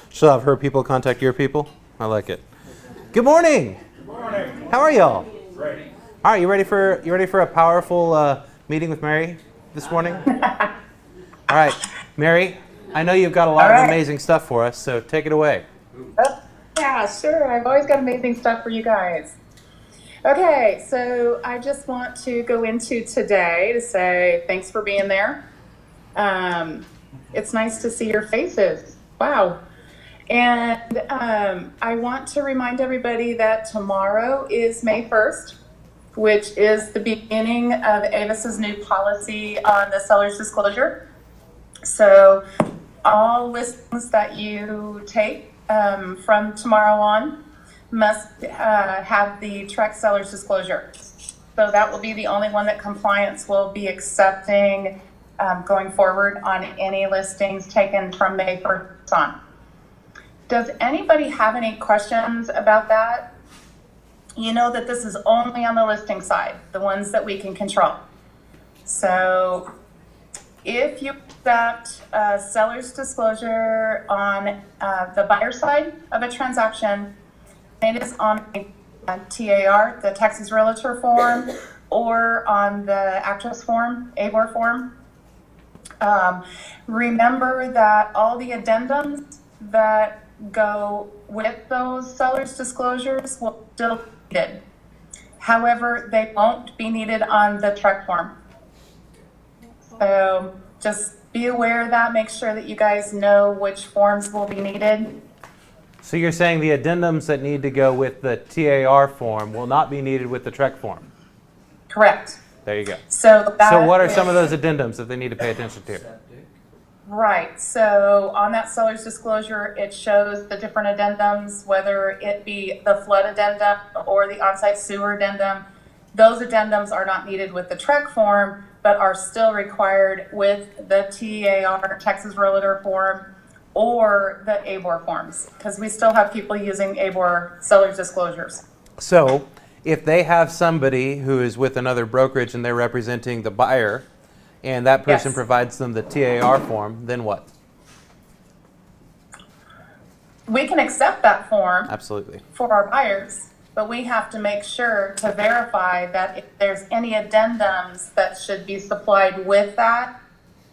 She'll have her people contact your people. I like it. Good morning. Good morning. How are y'all? Great. All right, you ready for a powerful meeting with Mary this morning? All right, Mary, I know you've got a lot of amazing stuff for us, so take it away. Yeah, sure. I've always got amazing stuff for you guys. Okay, so I just want to go into today to say thanks for being there. It's nice to see your faces. Wow. And I want to remind everybody that tomorrow is May 1st, which is the beginning of Avis's new policy on the seller's disclosure. So all listings that you take from tomorrow on must have the Trex seller's disclosure. So that will be the only one that compliance will be accepting going forward on any listings taken from May 1st on. Does anybody have any questions about that? You know that this is only on the listing side, the ones that we can control. So if you accept seller's disclosure on the buyer side of a transaction, it is on a TAR, the Texas Realtor form, or on the Actress form, ABOR form. Remember that all the addendums that go with those seller's disclosures will still be needed. However, they won't be needed on the Trex form. So just be aware of that. Make sure that you guys know which forms will be needed. So you're saying the addendums that need to go with the TAR form will not be needed with the Trex form? Correct. There you go. So what are some of those addendums that they need to pay attention to? Right. So on that seller's disclosure, it shows the different addendums, whether it be the flood addendum or the on-site sewer addendum. Those addendums are not needed with the Trex form, but are still required with the TAR, Texas Realtor form, or the ABOR forms, because we still have people using ABOR seller's disclosures. So if they have somebody who is with another brokerage and they're representing the buyer, and that person provides them the TAR form, then what? We can accept that form. Absolutely. For our buyers, but we have to make sure to verify that if there's any addendums that should be supplied with that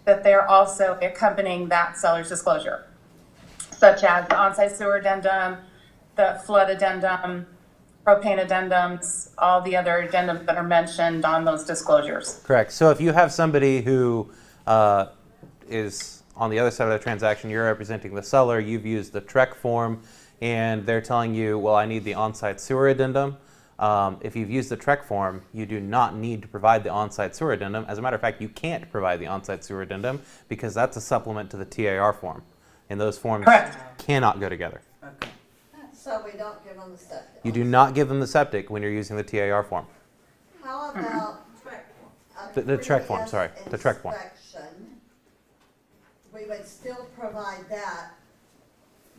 they're also accompanying that seller's disclosure, such as the on-site sewer addendum, the flood addendum, propane addendums, all the other addendums that are mentioned on those disclosures. Correct. So if you have somebody who is on the other side of the transaction, you're representing the seller, you've used the Trex form, and they're telling you, well, I need the on-site sewer addendum. If you've used the Trex form, you do not need to provide the on-site sewer addendum. As a matter of fact, you can't provide the on-site sewer addendum because that's a supplement to the TAR form. And those forms cannot go together. Okay. So we don't give them the septic. You do not give them the septic when you're using the TAR form. How about The Trex form, sorry. The Trex form. We would still provide that.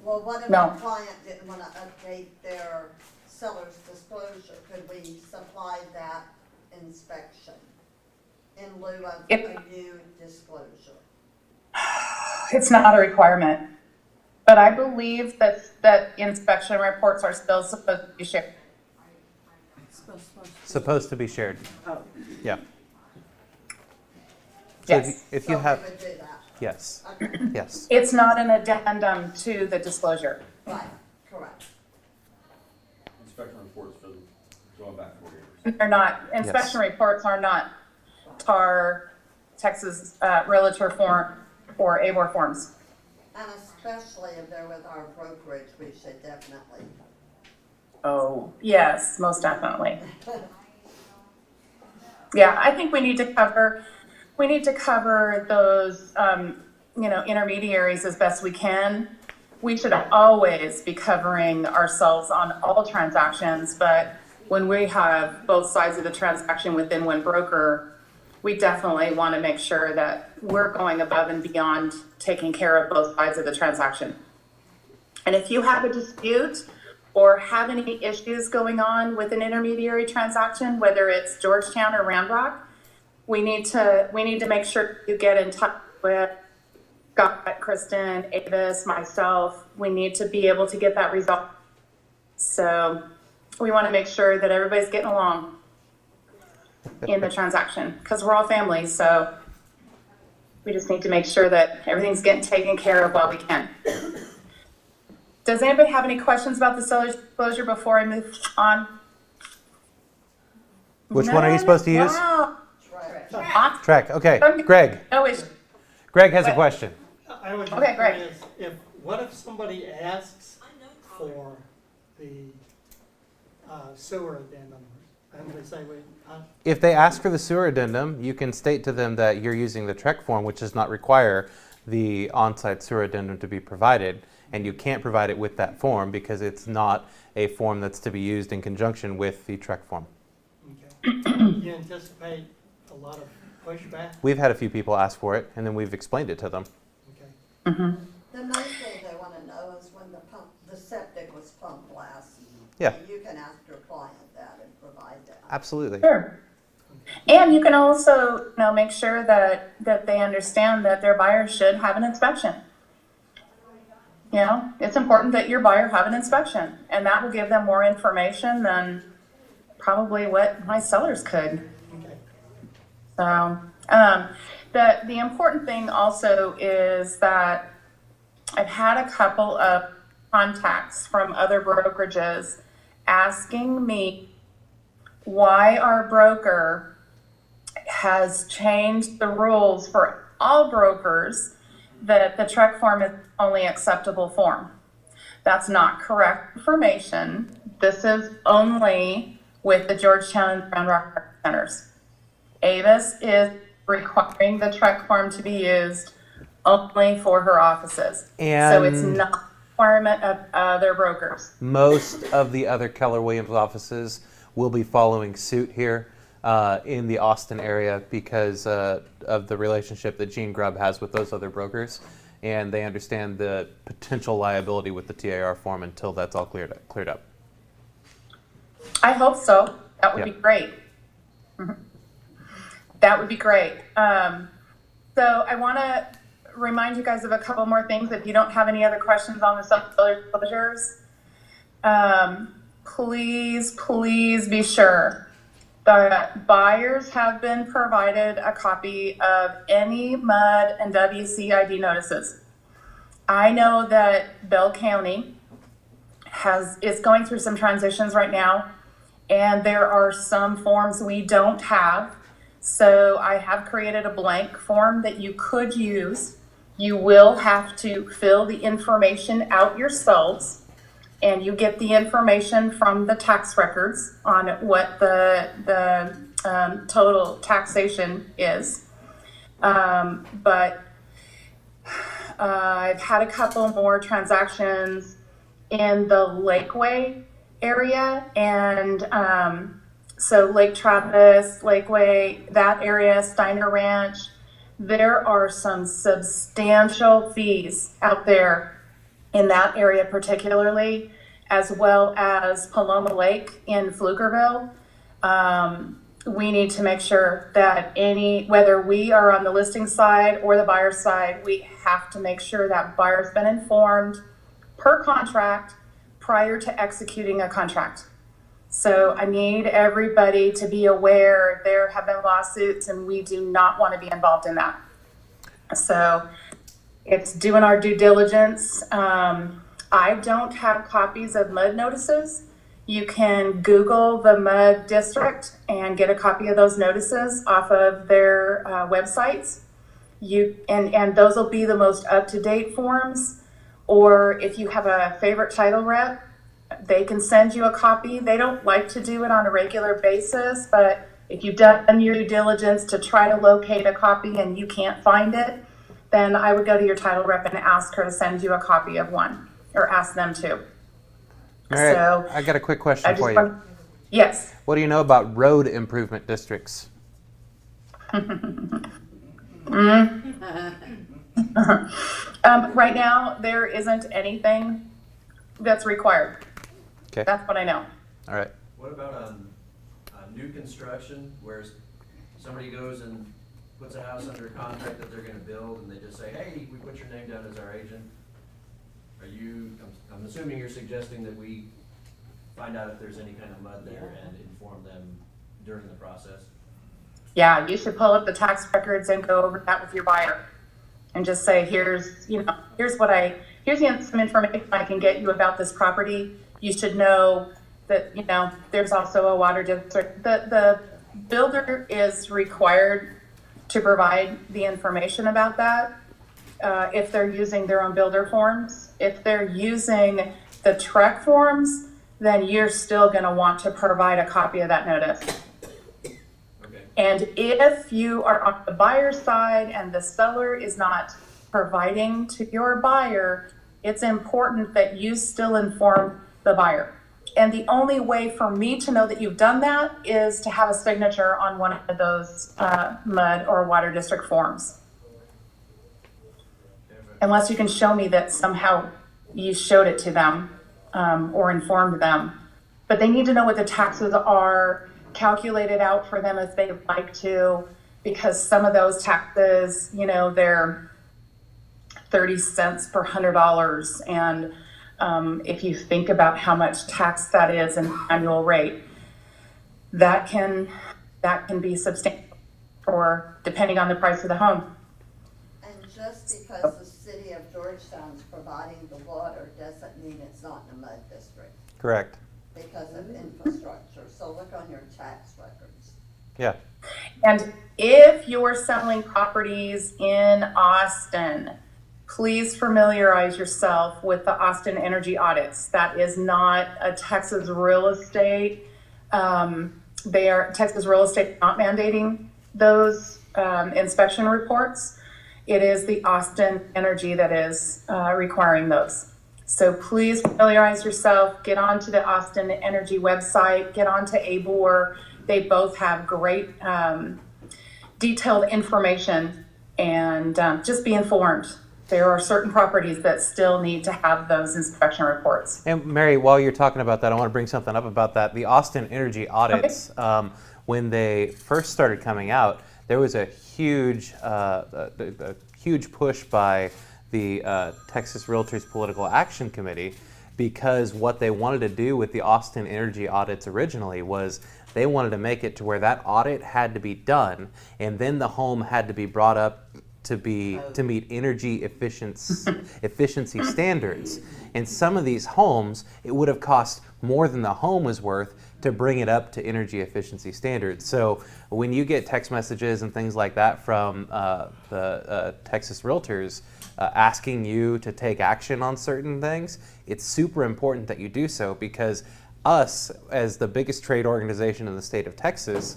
Well, what if No. our client didn't want to update their seller's disclosure? Could we supply that inspection in lieu of a new disclosure? It's not a requirement, but I believe that inspection reports are still supposed to be shared. Supposed to be shared. Oh. Yeah. So Yes. if you So have, we would do that. yes, Okay. yes. It's not an addendum to the disclosure. Right, correct. Inspection reports for going back 4 years. They're not, inspection reports are not TAR, Texas Realtor form, or ABOR forms. And especially if they're with our brokerage, we should definitely. Oh, yes, most definitely. Yeah, I think we need to cover those, intermediaries as best we can. We should always be covering ourselves on all transactions, but when we have both sides of the transaction within one broker, we definitely want to make sure that we're going above and beyond taking care of both sides of the transaction. And if you have a dispute or have any issues going on with an intermediary transaction, whether it's Georgetown or Round Rock, we need to make sure you get in touch with Scott, Kristen, Avis, myself, we need to be able to get that resolved. So we want to make sure that everybody's getting along in the transaction because we're all families. So we just need to make sure that everything's getting taken care of while we can. Does anybody have any questions about the seller's disclosure before I move on? Which one are you supposed to use? Wow. Right. Trek. Okay. Greg. No issue. Greg has a question. I was just Okay, great. curious, what if somebody asks for the sewer addendum? And they say, wait, If they ask for the sewer addendum, you can state to them that you're using the TREC form, which does not require the on-site sewer addendum to be provided, and you can't provide it with that form because it's not a form that's to be used in conjunction with the TREC form. okay. You anticipate a lot of pushback? We've had a few people ask for it, and then we've explained it to them. Okay. The main thing they want to know is when the septic was pumped last. Yeah. And you can ask your client that and provide that. Absolutely. Sure. And you can also, make sure that they understand that their buyer should have an inspection. It's important that your buyer have an inspection, and that will give them more information than probably what my sellers could. Okay. So, the important thing also is that I've had a couple of contacts from other brokerages asking me why our broker has changed the rules for all brokers that the TREC form is only acceptable form. That's not correct information. This is only with the Georgetown and Round Rock centers. Avis is requiring the TREC form to be used only for her offices. So it's And- not a requirement of other brokers. Most of the other Keller Williams offices will be following suit here in the Austin area because of the relationship that Gene Grubb has with those other brokers, and they understand the potential liability with the TAR form until that's all cleared up. I hope so. That would Yeah. be great. That would be great. So I want to remind you guys of a couple more things. If you don't have any other questions on the seller disclosures, please be sure the buyers have been provided a copy of any MUD and WCID notices. I know that Bell County is going through some transitions right now, and there are some forms we don't have. So I have created a blank form that you could use. You will have to fill the information out yourselves, and you get the information from the tax records on what the total taxation is. But I've had a couple more transactions in the Lakeway area, and so Lake Travis, Lakeway, that area, Steiner Ranch, there are some substantial fees out there in that area particularly, as well as Paloma Lake in Pflugerville. We need to make sure that whether we are on the listing side or the buyer side, we have to make sure that buyer's been informed per contract prior to executing a contract. So I need everybody to be aware there have been lawsuits and we do not want to be involved in that. So it's doing our due diligence. I don't have copies of MUD notices. You can Google the MUD district and get a copy of those notices off of their websites. And those will be the most up-to-date forms. Or if you have a favorite title rep, they can send you a copy. They don't like to do it on a regular basis, but if you've done your due diligence to try to locate a copy and you can't find it, then I would go to your title rep and ask her to send you a copy of one, or ask them to. All right, So, I got a quick I question just for you. want, yes. What do you know about road improvement districts? Right now, there isn't anything that's required. Okay. That's what I know. All right. What about on new construction where somebody goes and puts a house under contract that they're gonna build, and they just say, hey, we put your name down as our agent? Are you, I'm assuming you're suggesting that we find out if there's any kind of mud there and inform them during the process? Yeah, you should pull up the tax records and go over that with your buyer and just say, here's some information I can get you about this property. You should know that, there's also a water district. The builder is required to provide the information about that if they're using their own builder forms. If they're using the TREC forms, then you're still going to want to provide a copy of that notice. Okay. And if you are on the buyer side and the seller is not providing to your buyer, it's important that you still inform the buyer. And the only way for me to know that you've done that is to have a signature on one of those mud or water district forms. Unless you can show me that somehow you showed it to them or informed them. But they need to know what the taxes are, calculated out for them if they'd like to, because some of those taxes, they're 30 cents per $100. And if you think about how much tax that is in annual rate, that can be substantial, or depending on the price of the home. And just because the city of Georgetown is providing the water doesn't mean it's not in a mud district Correct. because of infrastructure. So look on your tax records. Yeah. And if you're selling properties in Austin, please familiarize yourself with the Austin energy audits. That is not a Texas real estate. Texas real estate not mandating those inspection reports. It is the Austin Energy that is requiring those. So please familiarize yourself, get onto the Austin Energy website, get onto ABOR. They both have great detailed information, and just be informed. There are certain properties that still need to have those inspection reports. And Mary, while you're talking about that, I want to bring something up about that. The Austin Energy audits, when they first started coming out, there was a huge push by the Texas Realtors Political Action Committee, because what they wanted to do with the Austin Energy audits originally was they wanted to make it to where that audit had to be done, and then the home had to be brought up to meet energy efficiency standards. And some of these homes, it would have cost more than the home was worth to bring it up to energy efficiency standards. So when you get text messages and things like that from the Texas Realtors asking you to take action on certain things, it's super important that you do so, because us, as the biggest trade organization in the state of Texas,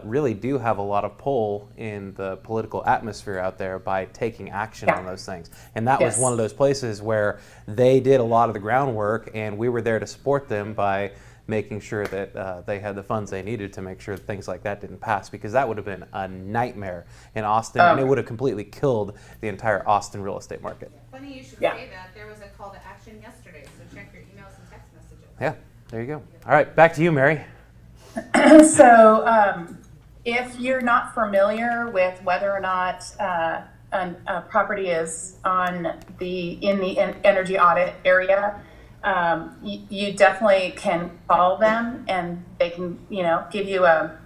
really do have a lot of pull in the political atmosphere out there by taking action on those things. And that was one of those places where they did a lot of the groundwork, and we were there to support them by making sure that they had the funds they needed to make sure that things like that didn't pass, because that would have been a nightmare in Austin, and it would have completely killed the entire Austin real estate market. Funny you should say that. There was a call to action yesterday, so check your emails and text messages. Yeah, there you go. All right, back to you, Mary. So if you're not familiar with whether or not a property is in the energy audit area, you definitely can call them, and they can give you an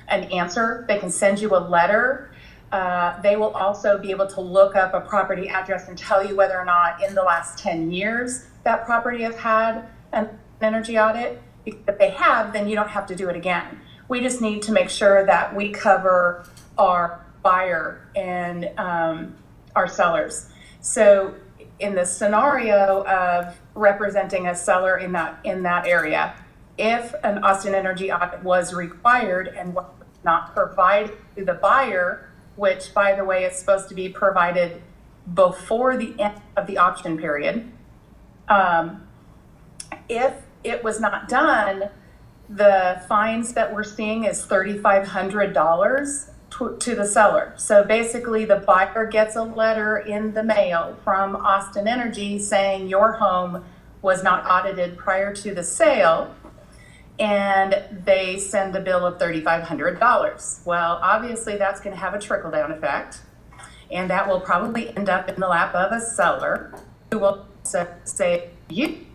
answer. They can send you a letter. They will also be able to look up a property address and tell you whether or not in the last 10 years that property has had an energy audit. If they have, then you don't have to do it again. We just need to make sure that we cover our buyer and our sellers. So in the scenario of representing a seller in that area, if an Austin Energy audit was required and was not provided to the buyer, which, by the way, is supposed to be provided before the end of the option period, if it was not done, the fines that we're seeing is $3,500 to the seller. So basically, the buyer gets a letter in the mail from Austin Energy saying your home was not audited prior to the sale, and they send a bill of $3,500. Well, obviously that's going to have a trickle down effect, and that will probably end up in the lap of a seller who will say, you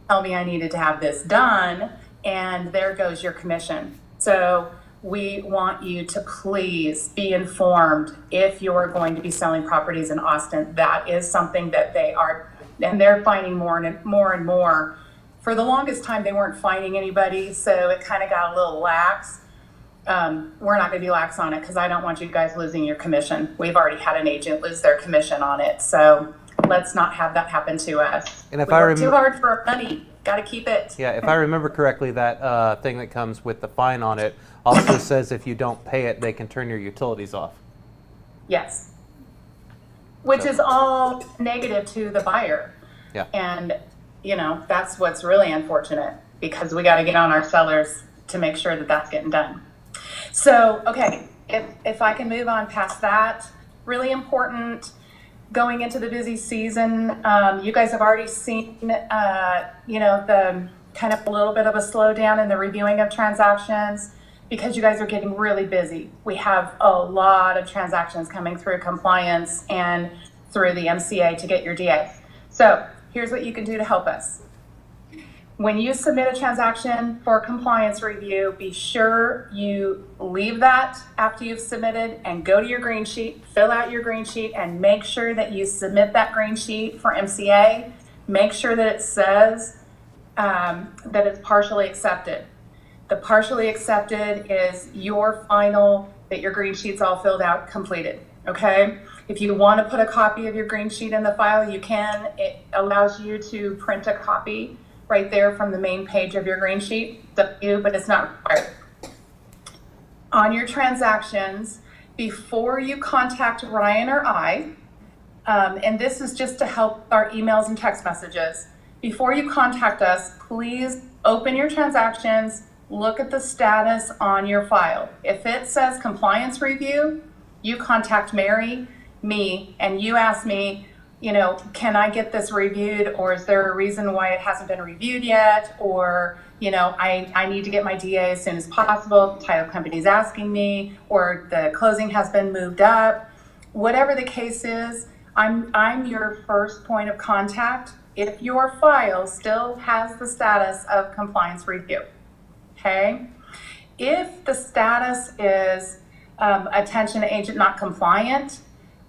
tell me I needed to have this done, and there goes your commission. So we want you to please be informed if you're going to be selling properties in Austin. That is something that they are, and they're finding more and more. For the longest time, they weren't finding anybody, so it kind of got a little lax. We're not going to be lax on it because I don't want you guys losing your commission. We've already had an agent lose their commission on it, so let's not have that happen to us. And if we I work too hard for our money. Got to keep it. Yeah, if I remember correctly, that thing that comes with the fine on it also says if you don't pay it, they can turn your utilities off. Yes. Which is all negative to the buyer. Yeah. And, you know, that's what's really unfortunate because we got to get on our sellers to make sure that that's getting done. So, okay, if I can move on past that, really important. Going into the busy season, you guys have already seen, you know, the kind of a little bit of a slowdown in the reviewing of transactions because you guys are getting really busy. We have a lot of transactions coming through compliance and through the MCA to get your DA. So here's what you can do to help us. When you submit a transaction for compliance review, be sure you leave that after you've submitted and go to your green sheet, fill out your green sheet, and make sure that you submit that green sheet for MCA. Make sure that it says that it's partially accepted. The partially accepted is your final, that your green sheet's all filled out, completed, okay? If you want to put a copy of your green sheet in the file, you can. It allows you to print a copy right there from the main page of your green sheet, but it's not required. On your transactions, before you contact Ryan or I, and this is just to help our emails and text messages, before you contact us, please open your transactions, look at the status on your file. If it says compliance review, you contact Mary, me, and you ask me, you know, can I get this reviewed, or is there a reason why it hasn't been reviewed yet, or, you know, I need to get my DA as soon as possible, the title company's asking me, or the closing has been moved up. Whatever the case is, I'm your first point of contact if your file still has the status of compliance review, okay? If the status is attention agent not compliant,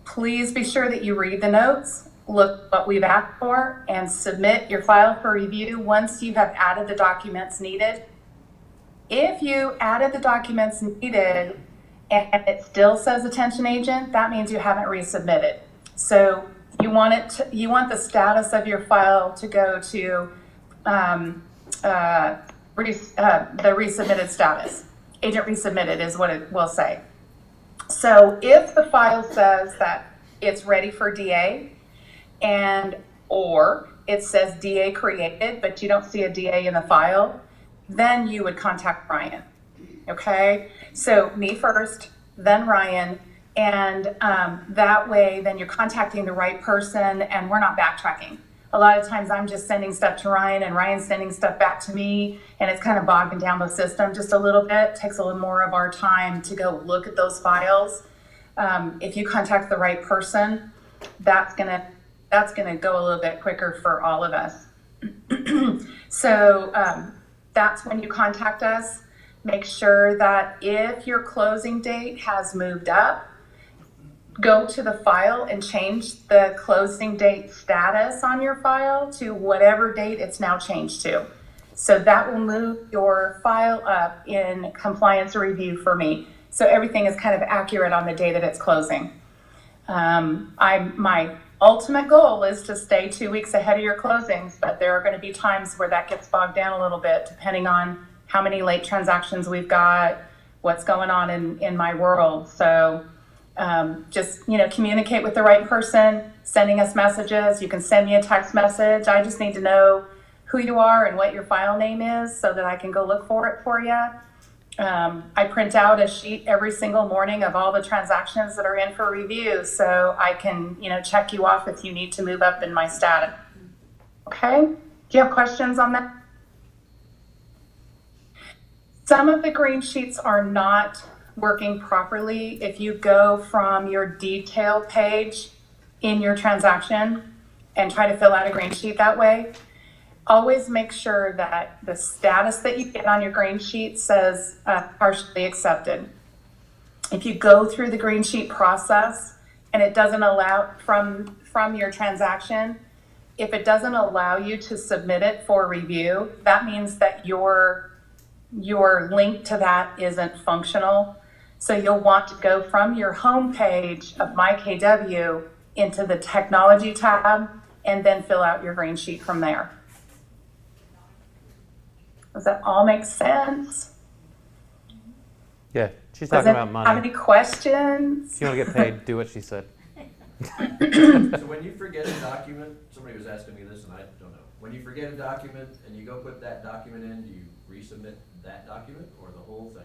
please be sure that you read the notes, look what we've asked for, and submit your file for review once you have added the documents needed. If you added the documents needed and it still says attention agent, that means you haven't resubmitted. So you want the status of your file to go to the resubmitted status. Agent resubmitted is what it will say. So if the file says that it's ready for DA and or it says DA created, but you don't see a DA in the file, then you would contact Ryan, okay? So me first, then Ryan, and that way then you're contacting the right person and we're not backtracking. A lot of times I'm just sending stuff to Ryan and Ryan's sending stuff back to me, and it's kind of bogging down the system just a little bit. It takes a little more of our time to go look at those files. If you contact the right person, that's gonna go a little bit quicker for all of us. So that's when you contact us. Make sure that if your closing date has moved up, go to the file and change the closing date status on your file to whatever date it's now changed to. So that will move your file up in compliance review for me. So everything is kind of accurate on the day that it's closing. My ultimate goal is to stay 2 weeks ahead of your closings, but there are going to be times where that gets bogged down a little bit depending on how many late transactions we've got, what's going on in my world. So just, you know, communicate with the right person, sending us messages. You can send me a text message. I just need to know who you are and what your file name is so that I can go look for it for you. I print out a sheet every single morning of all the transactions that are in for review so I can, you know, check you off if you need to move up in my status. Okay? Do you have questions on that? Some of the green sheets are not working properly. If you go from your detail page in your transaction and try to fill out a green sheet that way, always make sure that the status that you get on your green sheet says partially accepted. If you go through the green sheet process and it doesn't allow from your transaction, if it doesn't allow you to submit it for review, that means that your link to that isn't functional. So you'll want to go from your home page of MyKW into the technology tab and then fill out your green sheet from there. Does that all make sense? Yeah, she's Does talking anyone about have money. any questions? If you want to get paid, do what she said. So when you forget a document, somebody was asking me this and I don't know. When you forget a document and you go put that document in, do you resubmit that document or the whole thing?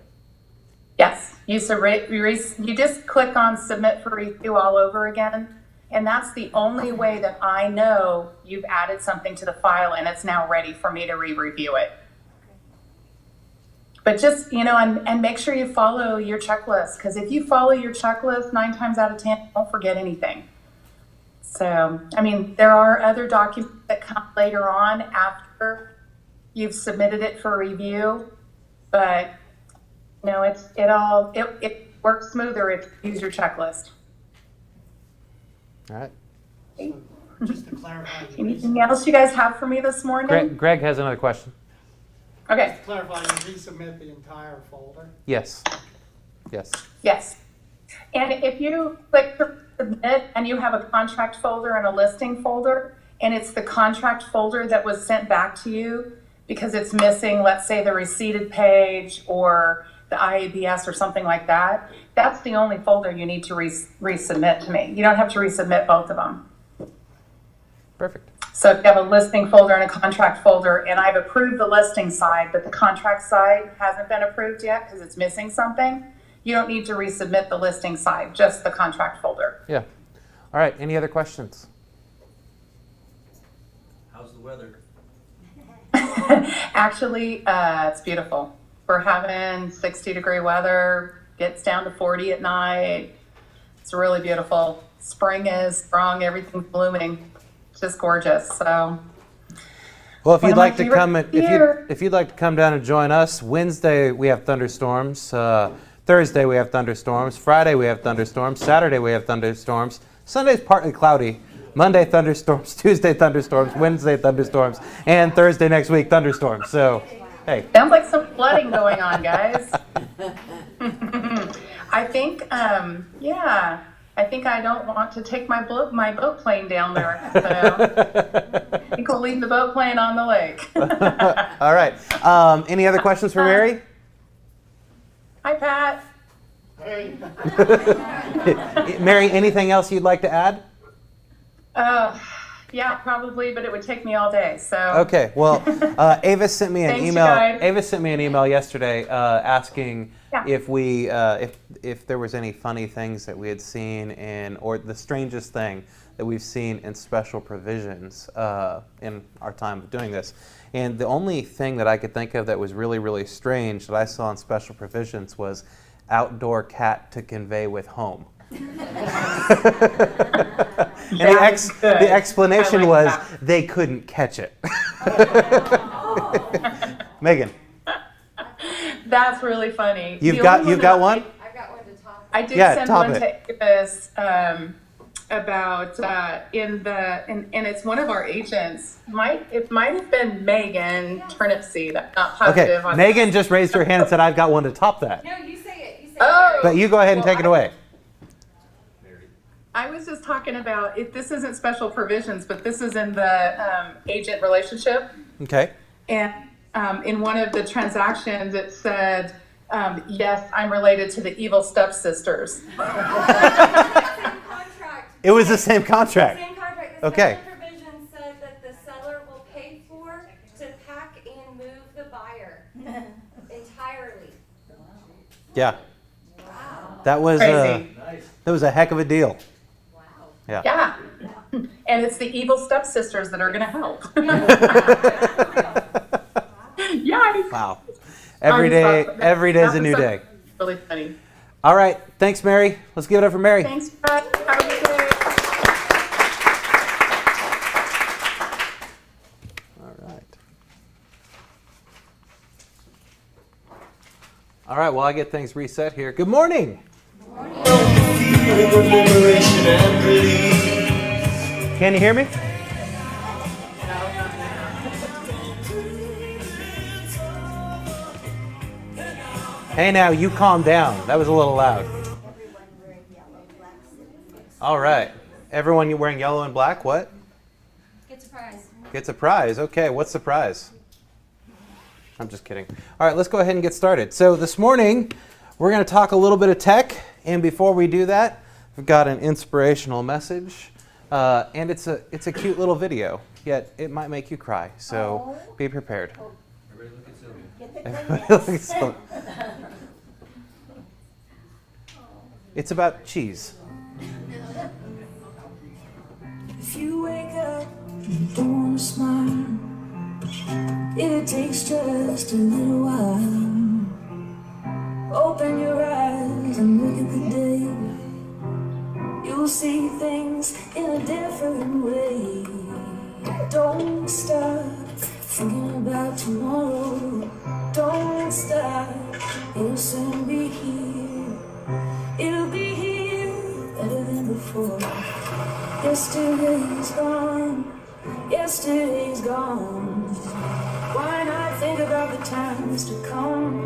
Yes, you just click on submit for review all over again. And that's the only way that I know you've added something to the file and it's now ready for me to re-review it. But just, and make sure you follow your checklist, because if you follow your checklist 9 times out of 10, you won't forget anything. So, there are other documents that come later on after you've submitted it for review, but it works smoother if you use your checklist. All right. So, just to clarify. Anything else you guys have for me this morning? Greg has another question. Okay. Just to clarify, you resubmit the entire folder? Yes. Yes. Yes. And if you click submit and you have a contract folder and a listing folder, and it's the contract folder that was sent back to you because it's missing, let's say, the receipted page or the IABS or something like that, that's the only folder you need to resubmit to me. You don't have to resubmit both of them. Perfect. So if you have a listing folder and a contract folder, and I've approved the listing side, but the contract side hasn't been approved yet because it's missing something, you don't need to resubmit the listing side, just the contract folder. Yeah. All right. Any other questions? How's the weather? Actually, it's beautiful. We're having 60-degree weather, gets down to 40 at night. It's really beautiful. Spring is strong, everything's blooming. Just gorgeous. So, Well, if One you'd of my like to favorite come, here. if you'd like to come down and join us, Wednesday we have thunderstorms. Thursday we have thunderstorms. Friday we have thunderstorms. Saturday we have thunderstorms. Sunday's partly cloudy. Monday thunderstorms. Tuesday thunderstorms. Wednesday thunderstorms. And Thursday next week thunderstorms. So, hey. sounds like some flooding going on, guys. I think, I think I don't want to take my boat plane down there. So I think we'll leave the boat plane on the lake. All right. Any other questions for Mary? Hi, Pat. Hey, Mary, anything else you'd like to add? Yeah, probably, but it would take me all day. So Okay. Well, Avis sent me an Thanks, you email. guys. Avis sent me an email yesterday asking Yeah. if we if there was any funny things that we had seen or the strangest thing that we've seen in special provisions in our time of doing this. And the only thing that I could think of that was really, really strange that I saw in special provisions was outdoor cat to convey with home. And That is good. the explanation I like was that. they couldn't catch it. Megan, That's really funny. you've The got only one? I've got one to talk. I did Yeah, send top one it. to Avis about and it's one of our agents. It might have been Megan Turnipseed. I'm not Okay, positive on Megan just raised her hand and said, I've got one to top that. No, you say it. You say Oh. But you go ahead and take it away. I was just talking about this isn't special provisions, but this is in the agent relationship. Okay. And in one of the transactions, it said, yes, I'm related to the evil stepsisters. Same contract. It was the same contract. Same contract. The Okay. special provision said that the seller will pay for to pack and move the buyer entirely. Yeah. Wow. That was Crazy. that was a heck of a deal. Wow. Yeah. Yeah. And it's the evil stepsisters that are going to help. Yikes. Wow. Every day, That- every day is that a new was day. Really funny. All right. Thanks, Mary. Let's give it up for Mary. Thanks, guys. Have a good day. All right. All right. Well, I get things reset here. Good morning. Can you hear me? Hey, now you calm down. That was a little loud. Everyone wearing yellow, black, sitting. All right. Everyone, you wearing yellow and black? What? Gets a prize. Gets a prize. Okay, what's the prize? I'm just kidding. All right, let's go ahead and get started. So this morning, we're going to talk a little bit of tech. And before we do that, we've got an inspirational message. And it's a cute little video, yet it might make you cry. So be prepared. Everybody look at Sylvia. Everybody look at Sylvia. It's about cheese. If you wake up and you don't wanna smile, it takes just a little while. Open your eyes and look at the day. You'll see things in a different way. Don't stop thinking about tomorrow. Don't stop, it'll soon be here. It'll be here better than before. Yesterday's gone, yesterday's gone. Why not think about the times to come,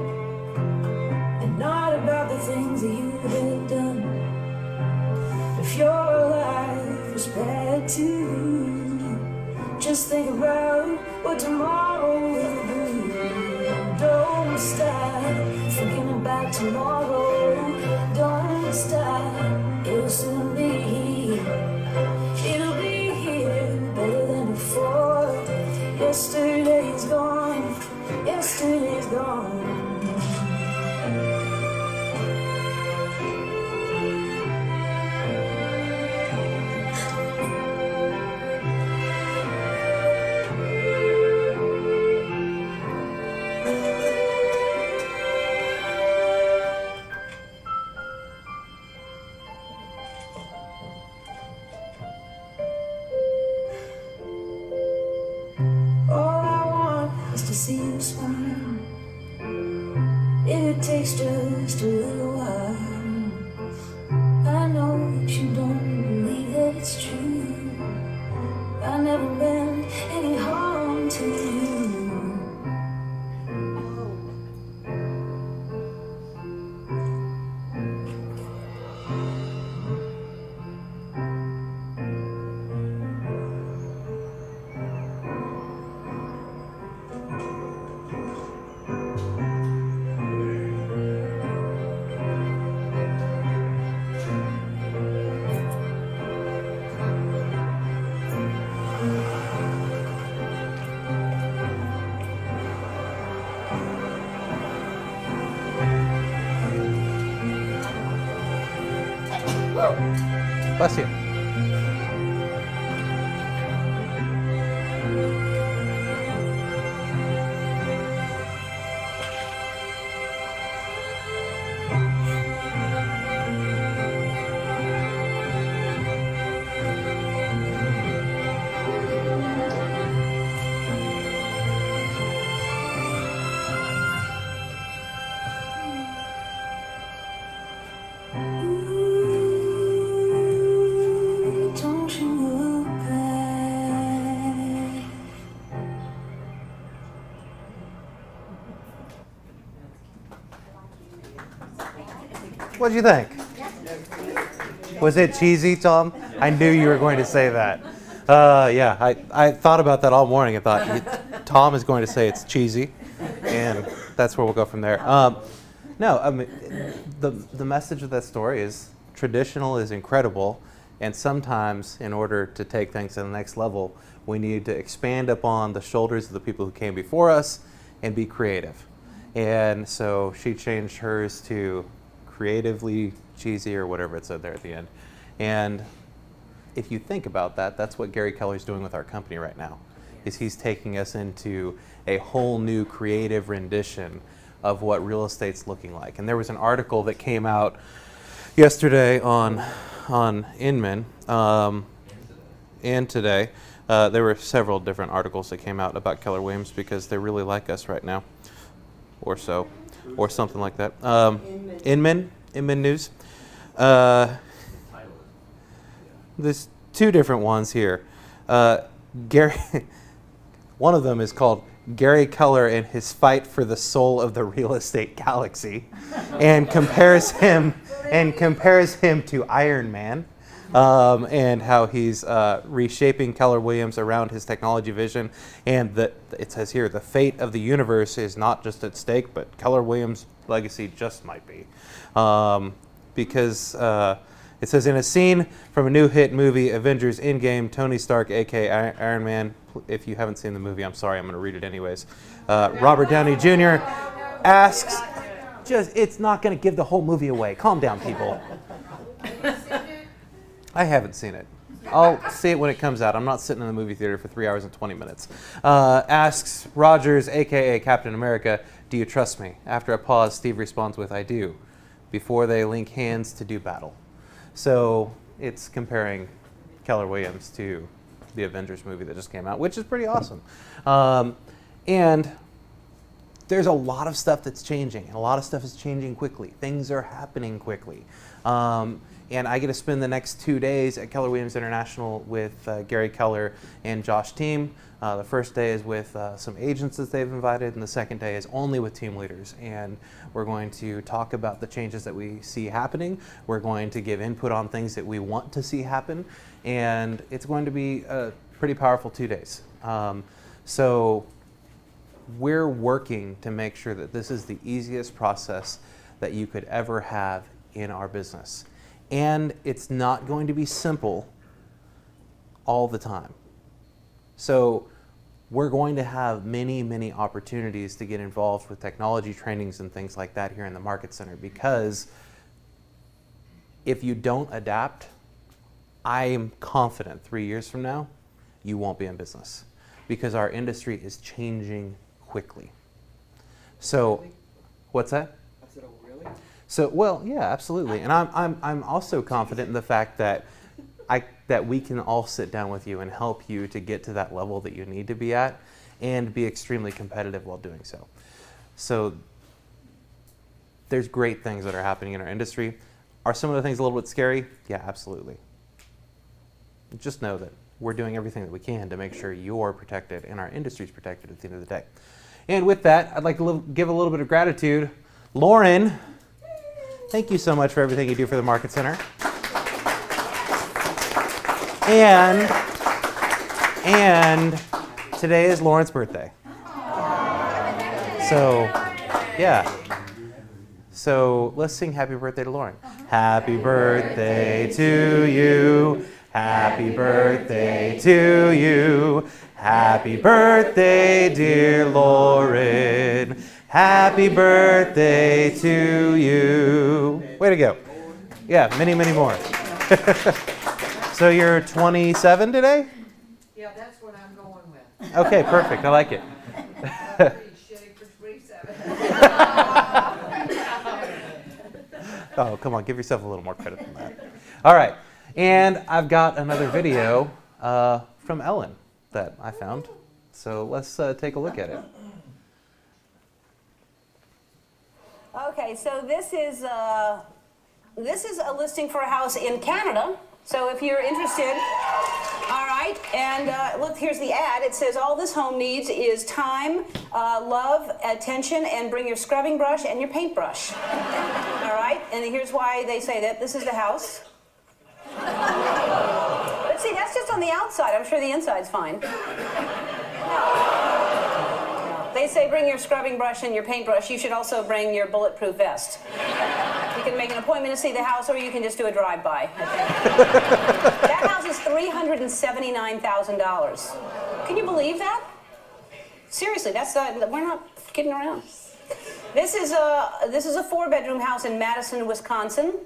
and not about the things that you have done? If your life was bad too, just think about what tomorrow will bring. Don't stop thinking about tomorrow. Don't stop, it'll soon be here. It'll be here better than before. Yesterday's gone, yesterday's gone. All I want is to see you smile. It takes just a little while. I know that you don't believe that it's true. I never meant any harm to you. Bless you. Don't you look back. What'd you think? Was it cheesy, Tom? I knew you were going to say that. Yeah, I thought about that all morning. I thought Tom is going to say it's cheesy, and that's where we'll go from there. No, I mean, the message of that story is traditional is incredible, and sometimes in order to take things to the next level, we need to expand upon the shoulders of the people who came before us and be creative. And so she changed hers to creatively cheesy or whatever it said there at the end. And if you think about that, that's what Gary Keller's doing with our company right now, is he's taking us into a whole new creative rendition of what real estate's looking like. And there was an article that came out yesterday on Inman, and today. There were several different articles that came out about Keller Williams because they really like us right now, or so, or something like that. Inman News. There's two different ones here. Gary, one of them is called Gary Keller and His Fight for the Soul of the Real Estate Galaxy, and compares him to Iron Man. And how he's reshaping Keller Williams around his technology vision. And it says here, the fate of the universe is not just at stake, but Keller Williams' legacy just might be. Because it says, in a scene from a new hit movie, Avengers Endgame, Tony Stark, a.k.a. Iron Man, if you haven't seen the movie, I'm sorry, I'm going to read it anyways. Robert Downey Jr. asks, it's not going to give the whole movie away. Calm down, people. I haven't seen it. I'll see it when it comes out. I'm not sitting in the movie theater for 3 hours and 20 minutes. Asks Rogers, a.k.a. Captain America, do you trust me? After a pause, Steve responds with, I do, before they link hands to do battle. So it's comparing Keller Williams to the Avengers movie that just came out, which is pretty awesome. And there's a lot of stuff that's changing, and a lot of stuff is changing quickly. Things are happening quickly. And I get to spend the next 2 days at Keller Williams International with Gary Keller and Josh Team. The first day is with some agents that they've invited, and the second day is only with team leaders. And we're going to talk about the changes that we see happening. We're going to give input on things that we want to see happen. And it's going to be a pretty powerful 2 days. So we're working to make sure that this is the easiest process that you could ever have in our business. And it's not going to be simple all the time. So we're going to have many, many opportunities to get involved with technology trainings and things like that here in the Market Center, because if you don't adapt, I am confident 3 years from now, you won't be in business, because our industry is changing quickly. So, what's that? So, well, yeah, absolutely. And I'm also confident in the fact that that we can all sit down with you and help you to get to that level that you need to be at and be extremely competitive while doing so. So there's great things that are happening in our industry. Are some of the things a little bit scary? Yeah, absolutely. Just know that we're doing everything that we can to make sure you're protected and our industry's protected at the end of the day. And with that, I'd like to give a little bit of gratitude. Lauren, thank you so much for everything you do for the Market Center. And today is Lauren's birthday. So, yeah. So let's sing happy birthday to Lauren. Happy birthday to you. Happy birthday to you. Happy birthday, dear Lauren. Happy birthday to you. Way to go. Yeah, many, many more. So you're 27 today? Yeah, that's what I'm going with. Okay, perfect. I like it. Pretty shitty for 27. Oh, come on. Give yourself a little more credit than that. All right. And I've got another video from Ellen that I found. So let's take a look at it. Okay, so this is a listing for a house in Canada. So if you're interested, all right, and look, here's the ad. It says all this home needs is time, love, attention, and bring your scrubbing brush and your paintbrush. All right, and here's why they say that. This is the house. But see, that's just on the outside. I'm sure the inside's fine. They say bring your scrubbing brush and your paintbrush. You should also bring your bulletproof vest. You can make an appointment to see the house, or you can just do a drive-by. That house is $379,000. Can you believe that? Seriously, that's we're not kidding around. This is a 4-bedroom house in Madison, Wisconsin.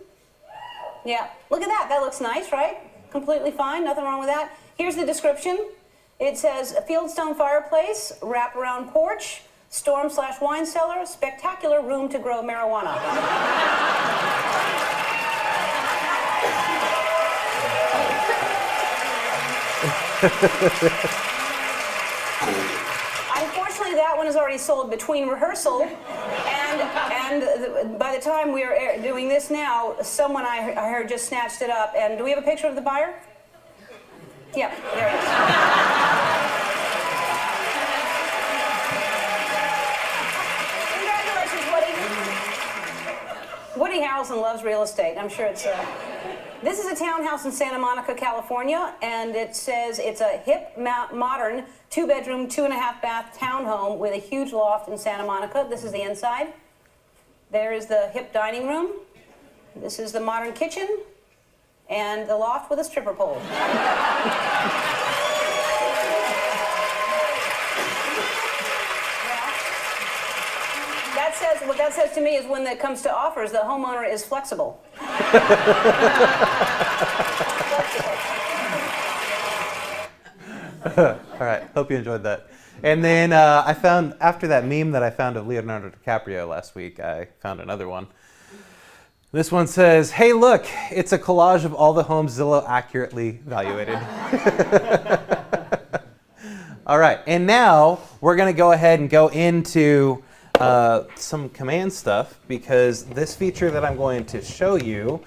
Yeah, look at that. That looks nice, right? Completely fine. Nothing wrong with that. Here's the description. It says a fieldstone fireplace, wraparound porch, Storm/wine cellar, spectacular room to grow marijuana. Unfortunately, that one is already sold between rehearsal and by the time we are doing this now, someone I heard just snatched it up. And do we have a picture of the buyer? Yeah, there it is. Congratulations, Woody. Woody Harrelson loves real estate. I'm sure it's This is a townhouse in Santa Monica, California, and it says it's a hip, modern, 2-bedroom, 2.5-bath townhome with a huge loft in Santa Monica. This is the inside. There is the hip dining room. This is the modern kitchen, and the loft with a stripper pole. What that says to me is when it comes to offers, the homeowner is flexible. All right, hope you enjoyed that. And then I found, after that meme that I found of Leonardo DiCaprio last week, I found another one. This one says, hey look, it's a collage of all the homes Zillow accurately evaluated. All right, and now we're going to go ahead and go into some command stuff, because this feature that I'm going to show you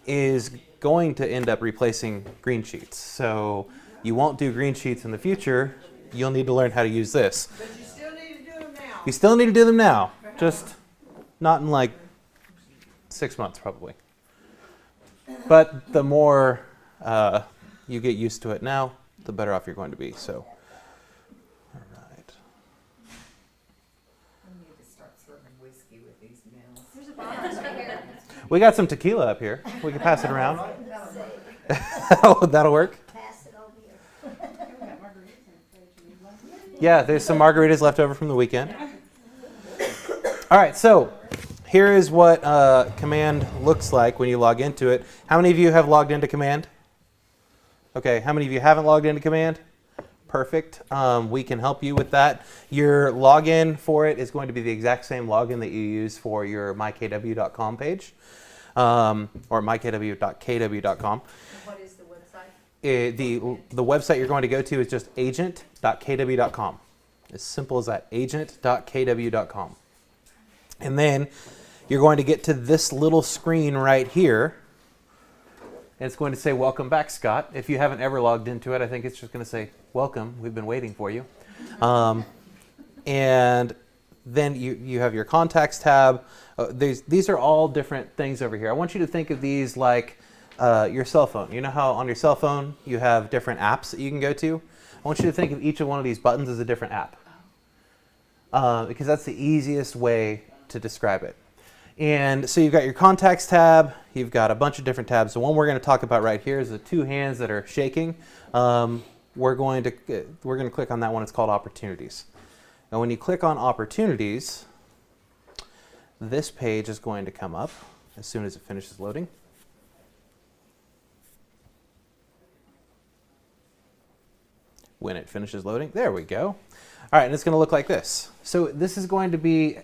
is going to end up replacing green sheets. So you won't do green sheets in the future. You'll need to learn how to use this. But you still need to do them now. You still need to do them now, just not in like 6 months probably. But the more you get used to it now, the better off you're going to be. So. We got some tequila up here. We can pass it around. That'll work. Yeah, there's some margaritas left over from the weekend. All right, so here is what Command looks like when you log into it. How many of you have logged into Command? Okay, how many of you haven't logged into Command? Perfect. We can help you with that. Your login for it is going to be the exact same login that you use for your mykw.com page, or mykw.kw.com. What is the website? The website you're going to go to is just agent.kw.com. As simple as that, agent.kw.com. And then you're going to get to this little screen right here. And it's going to say, welcome back, Scott. If you haven't ever logged into it, I think it's just going to say, welcome, we've been waiting for you. And then you have your contacts tab. These are all different things over here. I want you to think of these like your cell phone. You know how on your cell phone you have different apps that you can go to? I want you to think of each of one of these buttons as a different app. Because that's the easiest way to describe it. And so you've got your contacts tab, you've got a bunch of different tabs. The one we're going to talk about right here is the two hands that are shaking. We're going to click on that one. It's called Opportunities. And when you click on Opportunities, this page is going to come up as soon as it finishes loading. When it finishes loading, there we go. All right, and it's going to look like this. So this is going to be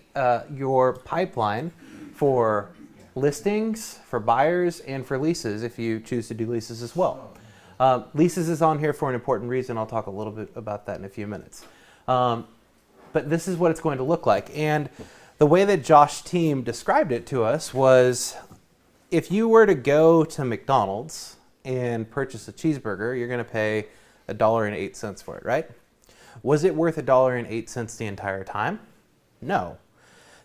your pipeline for listings, for buyers, and for leases if you choose to do leases as well. Leases is on here for an important reason. I'll talk a little bit about that in a few minutes. But this is what it's going to look like. And the way that Josh's team described it to us was, if you were to go to McDonald's and purchase a cheeseburger, you're going to pay $1.08 for it, right? Was it worth $1.08 the entire time? No.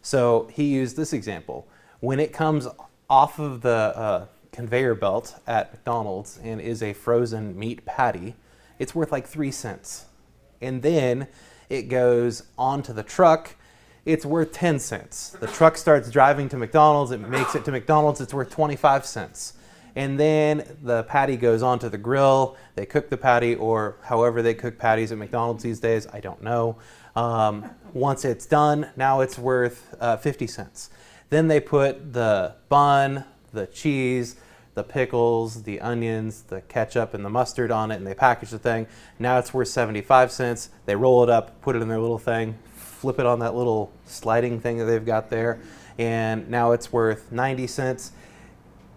So he used this example. When it comes off of the conveyor belt at McDonald's and is a frozen meat patty, it's worth like 3 cents. And then it goes onto the truck, it's worth 10 cents. The truck starts driving to McDonald's, it makes it to McDonald's, it's worth 25 cents. And then the patty goes onto the grill, they cook the patty, or however they cook patties at McDonald's these days, I don't know. Once it's done, now it's worth 50 cents. Then they put the bun, the cheese, the pickles, the onions, the ketchup, and the mustard on it, and they package the thing. Now it's worth 75 cents. They roll it up, put it in their little thing, flip it on that little sliding thing that they've got there, and now it's worth 90 cents.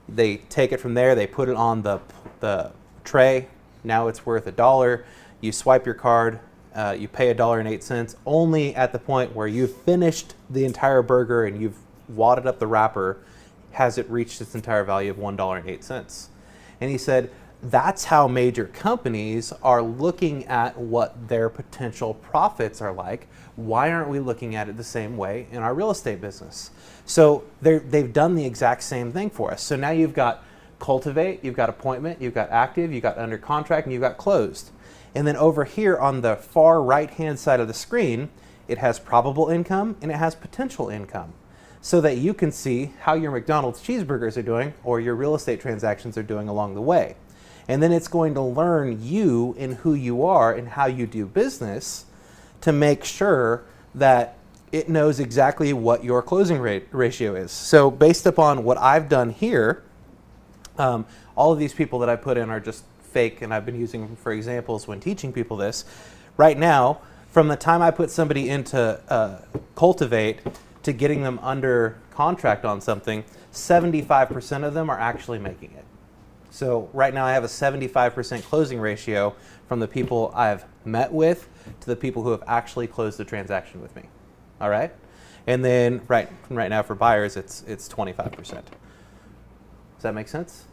They take it from there, they put it on the tray. Now it's worth $1. You swipe your card, you pay $1.08, only at the point where you've finished the entire burger and you've wadded up the wrapper has it reached its entire value of $1.08. And he said, that's how major companies are looking at what their potential profits are like. Why aren't we looking at it the same way in our real estate business? So they've done the exact same thing for us. So now you've got Cultivate, you've got Appointment, you've got Active, you've got Under Contract, and you've got Closed. And then over here on the far right-hand side of the screen, it has probable income and it has potential income, so that you can see how your McDonald's cheeseburgers are doing or your real estate transactions are doing along the way. And then it's going to learn you and who you are and how you do business to make sure that it knows exactly what your closing ratio is. So based upon what I've done here, all of these people that I put in are just fake, and I've been using them for examples when teaching people this. Right now, from the time I put somebody into Cultivate to getting them under contract on something, 75% of them are actually making it. So right now I have a 75% closing ratio from the people I've met with to the people who have actually closed the transaction with me. All right? And then right now for buyers, it's 25%. Does that make sense?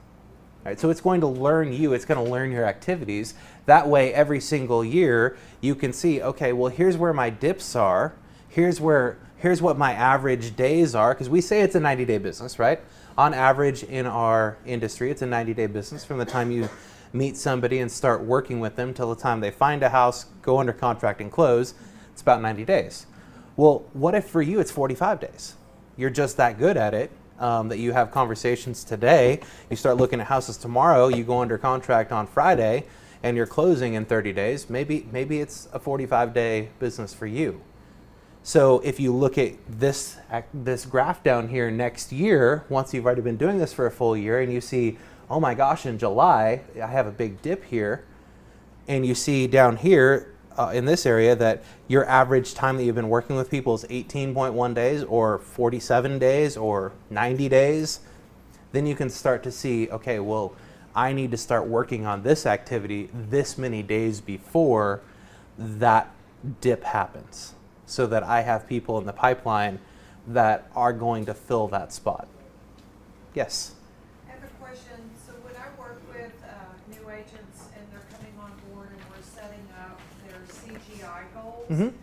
All right, so it's going to learn you, it's going to learn your activities. That way every single year you can see, okay, well here's where my dips are, here's what my average days are, because we say it's a 90-day business, right? On average in our industry, it's a 90-day business from the time you meet somebody and start working with them till the time they find a house, go under contract and close. It's about 90 days. Well, what if for you it's 45 days? You're just that good at it that you have conversations today, you start looking at houses tomorrow, you go under contract on Friday, and you're closing in 30 days. Maybe it's a 45-day business for you. So if you look at this graph down here next year, once you've already been doing this for a full year, and you see, oh my gosh, in July, I have a big dip here, and you see down here in this area that your average time that you've been working with people is 18.1 days or 47 days or 90 days, then you can start to see, okay, well, I need to start working on this activity this many days before that dip happens, so that I have people in the pipeline that are going to fill that spot. Yes? I have a question. So when I work with new agents and they're coming on board and we're setting up their CGI goals,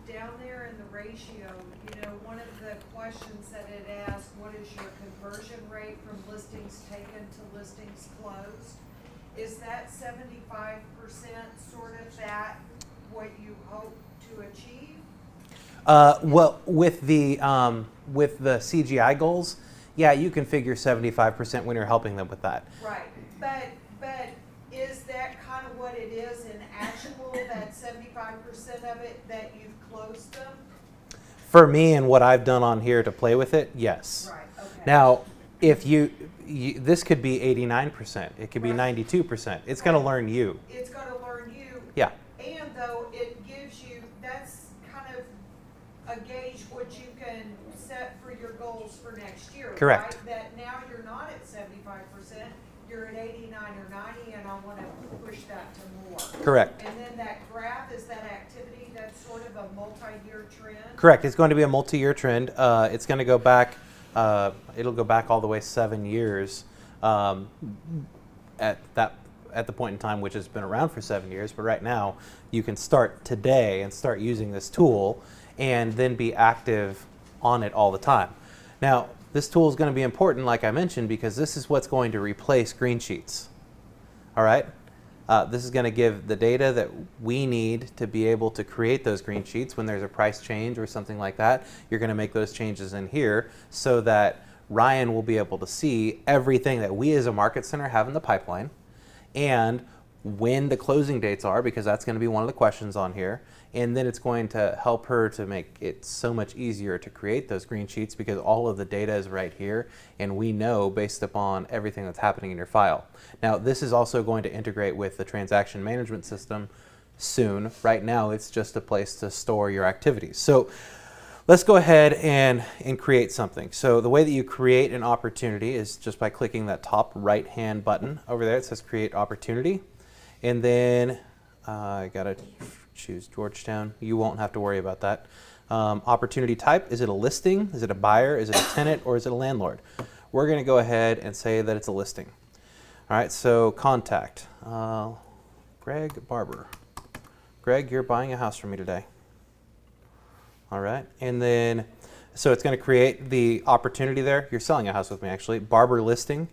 down there in the ratio, you know, one of the questions that it asks, what is your conversion rate from listings taken to listings closed? Is that 75% sort of that what you hope to achieve? Well, with the CGI goals, yeah, you can figure 75% when you're helping them with that. Right, but is that kind of what it is in actual, that 75% of it that you've closed them? For me and what I've done on here to play with it, yes. Right, okay. Now, if this could be 89%, it could be 92%. It's going to learn you. It's going to learn you. Yeah. And though it gives you, that's kind of a gauge what you can set for your goals for next year. Correct. Right? That now you're not at 75%, you're at 89 or 90, and I want to push that to more. Correct. And then that graph, is that activity that's sort of a multi-year trend? Correct. It's going to be a multi-year trend. It's going to go back, it'll go back all the way 7 years at the point in time, which has been around for 7 years. But right now, you can start today and start using this tool and then be active on it all the time. Now, this tool is going to be important, like I mentioned, because this is what's going to replace green sheets. All right? This is going to give the data that we need to be able to create those green sheets when there's a price change or something like that. You're going to make those changes in here so that Ryan will be able to see everything that we as a market center have in the pipeline and when the closing dates are, because that's going to be one of the questions on here. And then it's going to help her to make it so much easier to create those green sheets because all of the data is right here and we know based upon everything that's happening in your file. Now, this is also going to integrate with the transaction management system soon. Right now, it's just a place to store your activities. So let's go ahead and create something. So the way that you create an opportunity is just by clicking that top right-hand button over there. It says Create Opportunity. And then I got to choose Georgetown. You won't have to worry about that. Opportunity type, is it a listing? Is it a buyer? Is it a tenant? Or is it a landlord? We're going to go ahead and say that it's a listing. All right, so contact. Greg Barber. Greg, you're buying a house from me today. All right, and then, so it's going to create the opportunity there. You're selling a house with me, actually. Barber listing.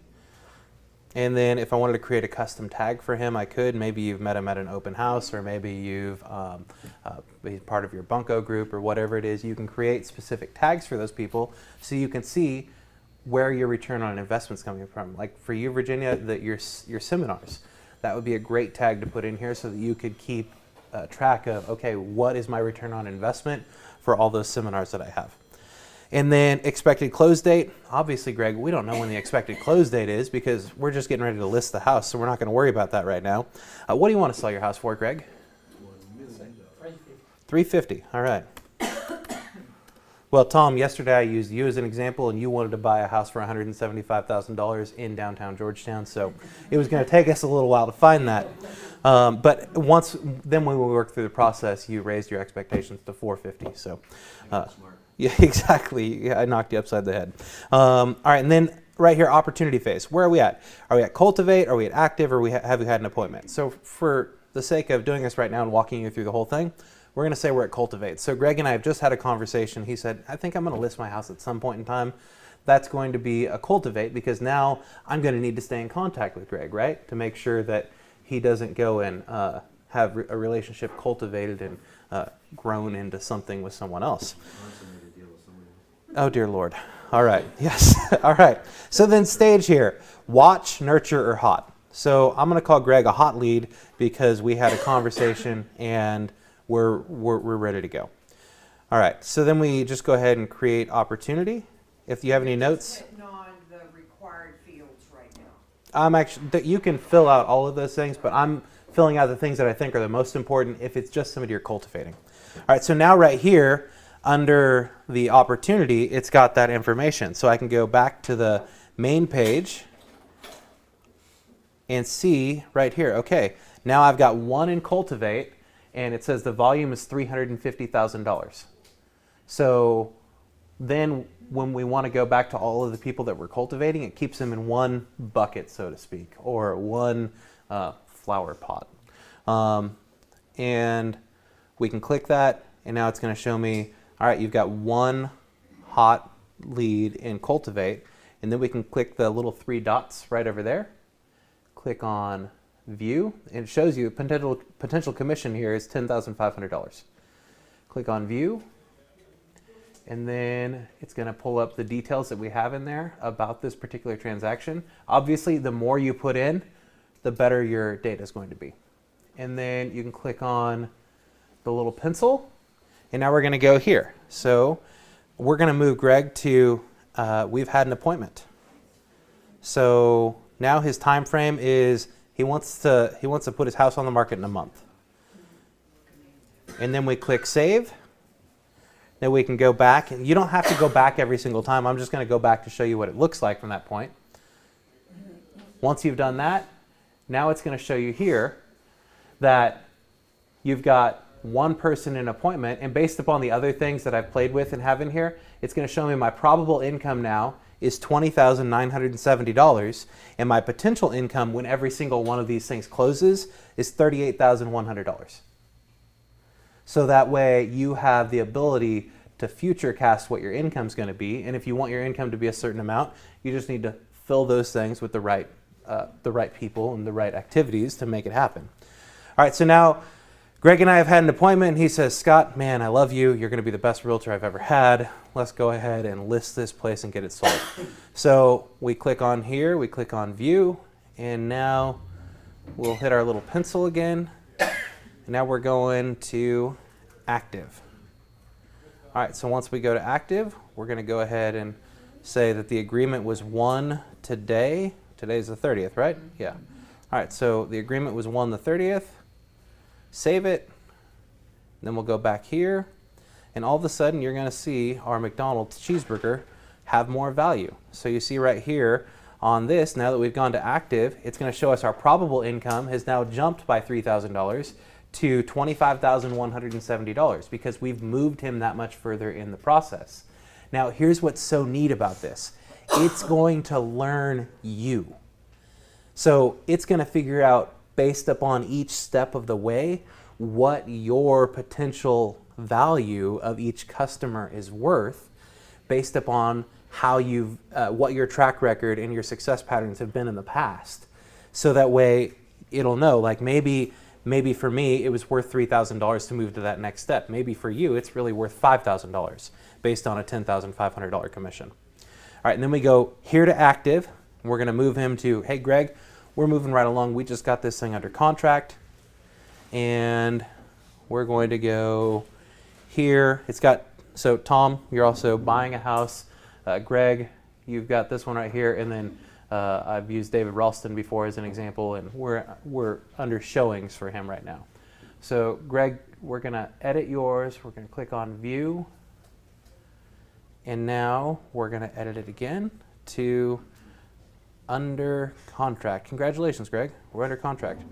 And then if I wanted to create a custom tag for him, I could. Maybe you've met him at an open house, or maybe you've been part of your bunco group, or whatever it is. You can create specific tags for those people so you can see where your return on investment's coming from. Like for you, Virginia, your seminars. That would be a great tag to put in here so that you could keep track of, okay, what is my return on investment for all those seminars that I have. And then expected close date. Obviously, Greg, we don't know when the expected close date is because we're just getting ready to list the house, so we're not going to worry about that right now. What do you want to sell your house for, Greg? $350. All right. Well, Tom, yesterday I used you as an example, and you wanted to buy a house for $175,000 in downtown Georgetown, so it was going to take us a little while to find that. But then when we worked through the process, you raised your expectations to $450. So, yeah, exactly. Yeah, I knocked you upside the head. All right, and then right here, opportunity phase. Where are we at? Are we at cultivate? Are we at active? Or have we had an appointment? So for the sake of doing this right now and walking you through the whole thing, we're going to say we're at cultivate. So Greg and I have just had a conversation. He said, I think I'm going to list my house at some point in time. That's going to be a cultivate because now I'm going to need to stay in contact with Greg, right? To make sure that he doesn't go and have a relationship cultivated and grown into something with someone else. Oh, dear Lord. All right. Yes. All right. So then stage here, watch, nurture, or hot. So I'm going to call Greg a hot lead because we had a conversation and we're ready to go. All right. So then we just go ahead and create opportunity. If you have any notes. On the required fields right now. I'm actually, you can fill out all of those things, but I'm filling out the things that I think are the most important if it's just somebody you're cultivating. All right. So now right here, under the opportunity, it's got that information. So I can go back to the main page and see right here, okay, now I've got one in cultivate and it says the volume is $350,000. So then when we want to go back to all of the people that we're cultivating, it keeps them in one bucket, so to speak, or one flower pot. And we can click that and now it's going to show me, all right, you've got one hot lead in cultivate, and then we can click the little three dots right over there. Click on view, and it shows you potential commission here is $10,500. Click on view, and then it's going to pull up the details that we have in there about this particular transaction. Obviously, the more you put in, the better your data is going to be. And then you can click on the little pencil. And now we're going to go here. So we're going to move Greg to, we've had an appointment. So now his time frame is he wants to put his house on the market in a month. And then we click save. Then we can go back. And you don't have to go back every single time. I'm just going to go back to show you what it looks like from that point. Once you've done that, now it's going to show you here that you've got one person in appointment, and based upon the other things that I've played with and have in here, it's going to show me my probable income now is $20,970, and my potential income when every single one of these things closes is $38,100. So that way you have the ability to future cast what your income is going to be, and if you want your income to be a certain amount, you just need to fill those things with the right people and the right activities to make it happen. All right, so now Greg and I have had an appointment, and he says, Scott, man, I love you. You're going to be the best realtor I've ever had. Let's go ahead and list this place and get it sold. So we click on here, we click on view, and now we'll hit our little pencil again. And now we're going to active. All right, so once we go to active, we're going to go ahead and say that the agreement was won today. Today's the 30th, right? Yeah. All right, so the agreement was won the 30th. save it, then we'll go back here, and all of a sudden you're going to see our McDonald's cheeseburger have more value. So you see right here on this, now that we've gone to active, it's going to show us our probable income has now jumped by $3,000 to $25,170 because we've moved him that much further in the process. Now here's what's so neat about this. It's going to learn you. So it's going to figure out, based upon each step of the way, what your potential value of each customer is worth based upon how you've, what your track record and your success patterns have been in the past. So that way it'll know, like maybe for me it was worth $3,000 to move to that next step. Maybe for you it's really worth $5,000 based on a $10,500 commission. All right, and then we go here to active. We're going to move him to, hey Greg, we're moving right along. We just got this thing under contract. And we're going to go here. It's got, so Tom, you're also buying a house. Greg, you've got this one right here. And then I've used David Ralston before as an example, and we're under showings for him right now. So Greg, we're going to edit yours. We're going to click on view. And now we're going to edit it again to under contract. Congratulations, Greg. We're under contract.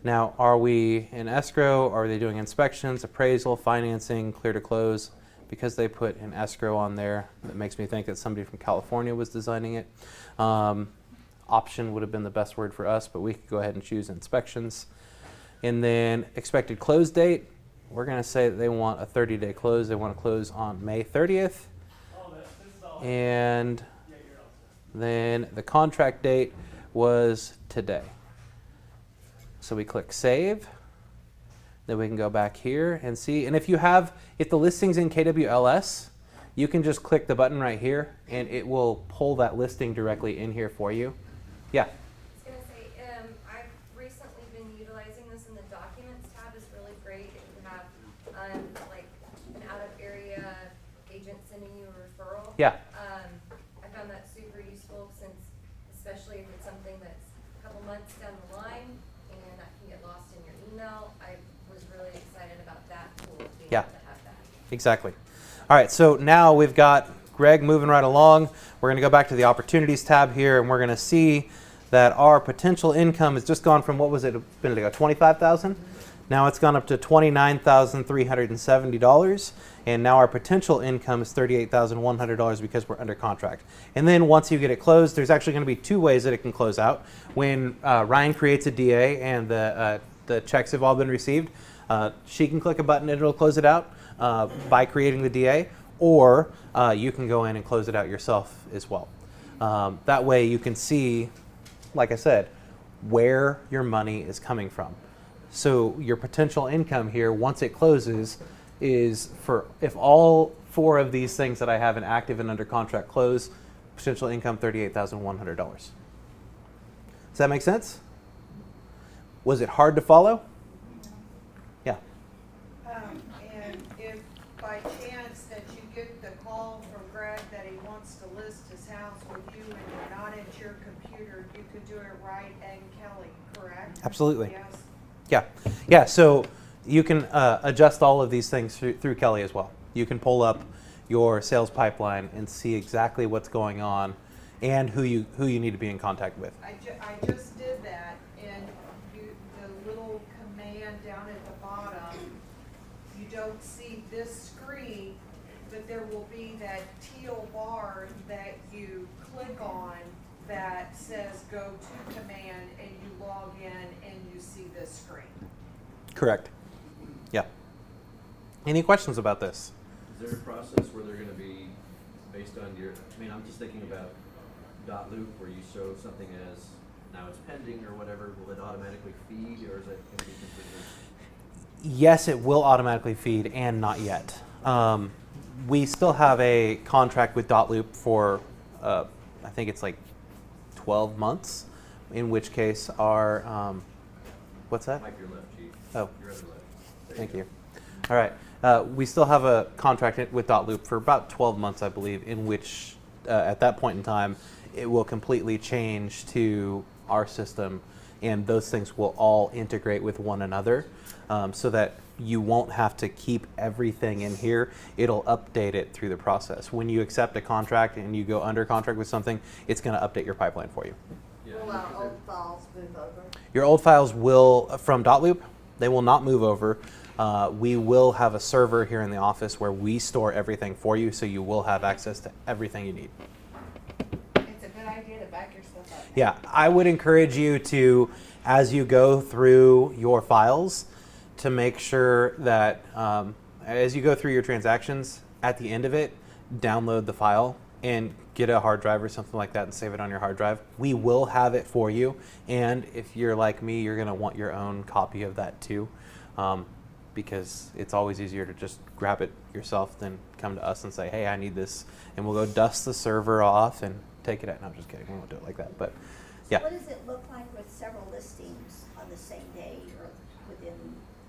Now, are we in escrow? Are they doing inspections, appraisal, financing, clear to close? Because they put an escrow on there, that makes me think that somebody from California was designing it. Option would have been the best word for us, but we could go ahead and choose inspections. And then expected close date, we're going to say that they want a 30-day close. They want to close on May 30th. And then the contract date was today. So we click save. Then we can go back here and see. And if the listing's in KWLS, you can just click the button right here and it will pull that listing directly in here for you. Yeah. I was going to say, I've recently been utilizing this in the documents tab. Is really great if you have like an out of area agent sending you a referral. Yeah. I found that super useful, since especially if it's something that's a couple months down the line and that can get lost in your email. I was really excited about that tool, being able to have that. Exactly. All right, so now we've got Greg moving right along. We're going to go back to the opportunities tab here, and we're going to see that our potential income has just gone from, what was it a minute ago, $25,000? Now it's gone up to $29,370, and now our potential income is $38,100 because we're under contract. And then once you get it closed, there's actually going to be two ways that it can close out. When Ryan creates a DA and the checks have all been received, she can click a button and it'll close it out by creating the DA, or you can go in and close it out yourself as well. That way you can see, like I said, where your money is coming from. So your potential income here, once it closes, is for, if all four of these things that I have in active and under contract close, potential income $38,100. Does that make sense? Was it hard to follow? Yeah. And if by chance that you get the call from Greg that he wants to list his house with you and you're not at your computer, you could do it right in Kelly, correct? Absolutely. Yes. Yeah, so you can adjust all of these things through Kelly as well. You can pull up your sales pipeline and see exactly what's going on and who you need to be in contact with. I just did that, and the little command down at the bottom, you don't see this screen, but there will be that teal bar that you click on that says go to command, and you log in and you see this screen. Correct. Yeah. Any questions about this? Is there a process where they're going to be based on your, I mean, I'm just thinking about dot loop where you show something as now it's pending or whatever, will it automatically feed, or is it going to be completely? Yes, it will automatically feed, and not yet. We still have a contract with dotloop for, I think it's like 12 months, in which case our, what's that? Wipe your left cheek. Oh, Your other left. There thank go. you. All right. We still have a contract with dotloop for about 12 months, I believe, in which at that point in time, it will completely change to our system and those things will all integrate with one another, so that you won't have to keep everything in here. It'll update it through the process. When you accept a contract and you go under contract with something, it's going to update your pipeline for you. Will our old files move over? Your old files will, from Dotloop, they will not move over. We will have a server here in the office where we store everything for you, so you will have access to everything you need. It's a good idea to back your stuff up. Yeah, I would encourage you to, as you go through your files, to make sure that as you go through your transactions, at the end of it, download the file and get a hard drive or something like that and save it on your hard drive. We will have it for you, and if you're like me, you're going to want your own copy of that too, because it's always easier to just grab it yourself than come to us and say, hey, I need this, and we'll go dust the server off and take it out. No, I'm just kidding, we won't do it like that, but yeah. So what does it look like with several listings on the same day or within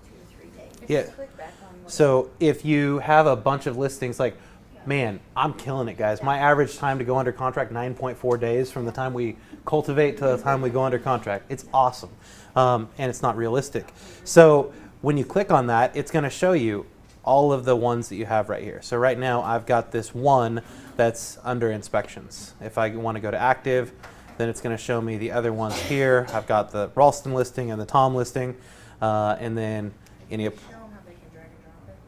2 or 3 days? Yeah. Just click back on what- So if you have a bunch of listings, like, man, I'm killing it, guys. My average time to go under contract, 9.4 days from the time we cultivate to the time we go under contract. It's awesome, and it's not realistic. So when you click on that, it's going to show you all of the ones that you have right here. So right now, I've got this one that's under inspections. If I want to go to active, then it's going to show me the other ones here. I've got the Ralston listing and the Tom listing, and then any. Show them how they can drag and drop it.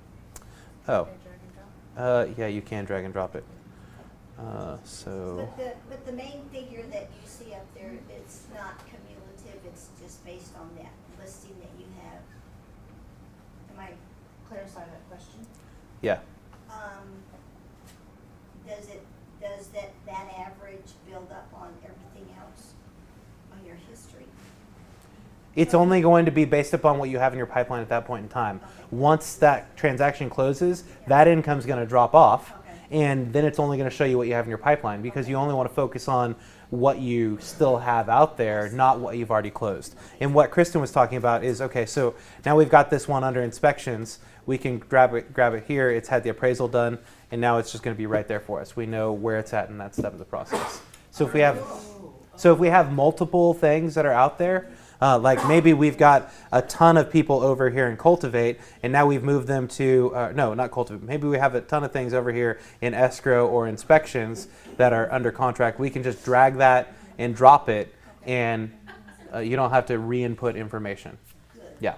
Oh. They drag and drop. Yeah, you can drag and drop it. So But the main figure that you see up there, it's not cumulative, it's just based on that listing that you have. Am I, Clarify that question. yeah, does that average build up on everything else, on your history? it's only going to be based upon what you have in your pipeline at that point in time. Once that transaction closes, that income's going to drop off, and then it's only going to show you what you have in your pipeline, because you only want to focus on what you still have out there, not what you've already closed. And what Kristen was talking about is, okay, so now we've got this one under inspections. We can grab it here. It's had the appraisal done, and now it's just going to be right there for us. We know where it's at in that step of the process. So if we have multiple things that are out there, like maybe we've got a ton of people over here in Cultivate, and now we've moved them to, no, not Cultivate. Maybe we have a ton of things over here in escrow or inspections that are under contract. We can just drag that and drop it, and you don't have to re-input information. Yeah.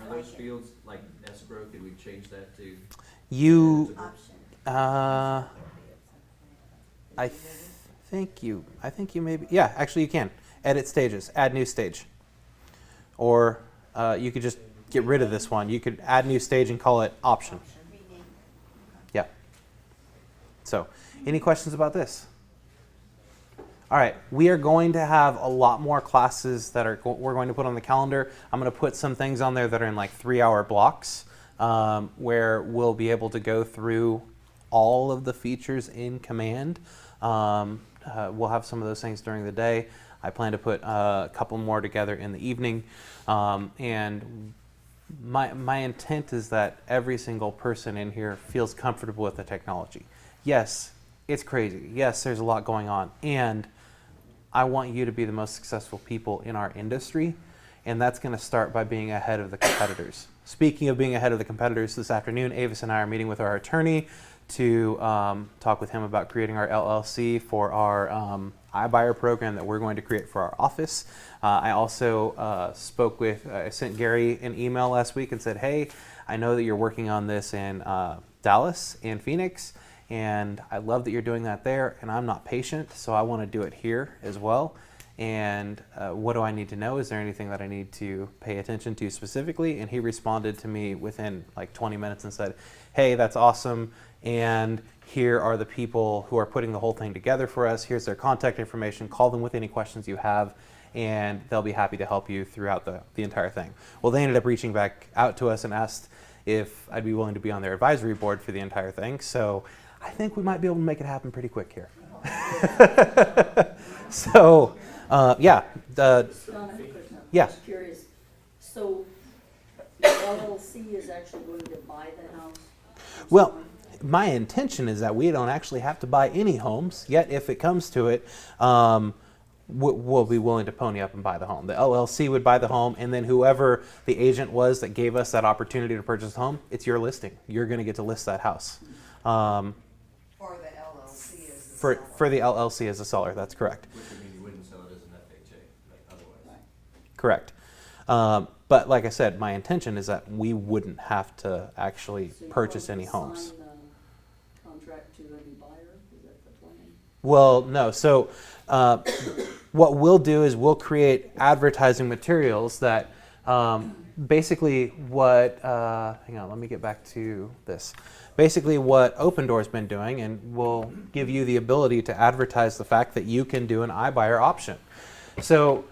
Are those fields like escrow? Could we change that to? You, Option. I think you maybe, yeah, actually you can. Edit stages, add new stage. Or you could just get rid of this one. You could add new stage and call it option. Rename. Yeah. So, any questions about this? All right, we are going to have a lot more classes that we're going to put on the calendar. I'm going to put some things on there that are in like 3-hour blocks, where we'll be able to go through all of the features in Command. We'll have some of those things during the day. I plan to put a couple more together in the evening, and my intent is that every single person in here feels comfortable with the technology. Yes, it's crazy. Yes, there's a lot going on, and I want you to be the most successful people in our industry, and that's going to start by being ahead of the competitors. Speaking of being ahead of the competitors, this afternoon, Avis and I are meeting with our attorney to talk with him about creating our LLC for our iBuyer program that we're going to create for our office. I also spoke with, I sent Gary an email last week and said, hey, I know that you're working on this in Dallas and Phoenix, and I love that you're doing that there, and I'm not patient, so I want to do it here as well. And what do I need to know? Is there anything that I need to pay attention to specifically? And he responded to me within like 20 minutes and said, hey, that's awesome. And here are the people who are putting the whole thing together for us. Here's their contact information. Call them with any questions you have, and they'll be happy to help you throughout the entire thing. Well, they ended up reaching back out to us and asked if I'd be willing to be on their advisory board for the entire thing. So I think we might be able to make it happen pretty quick here. So, yeah. Yeah. Just curious. So, the LLC is actually going to buy the house? Well, my intention is that we don't actually have to buy any homes, yet if it comes to it, will be willing to pony up and buy the home. The LLC would buy the home, and then whoever the agent was that gave us that opportunity to purchase the home, it's your listing. You're going to get to list that house. For the LLC as the For the LLC as a seller, that's correct. Which would mean you wouldn't sell it as an FHA, like otherwise. Correct. But like I said, my intention is that we wouldn't have to actually So you purchase want any to homes. sign the contract to a new buyer, is that the plan? Well, no. So what we'll do is we'll create advertising materials that basically what, hang on, let me get back to this. Basically what Open Door's been doing, and we'll give you the ability to advertise the fact that you can do an iBuyer option. So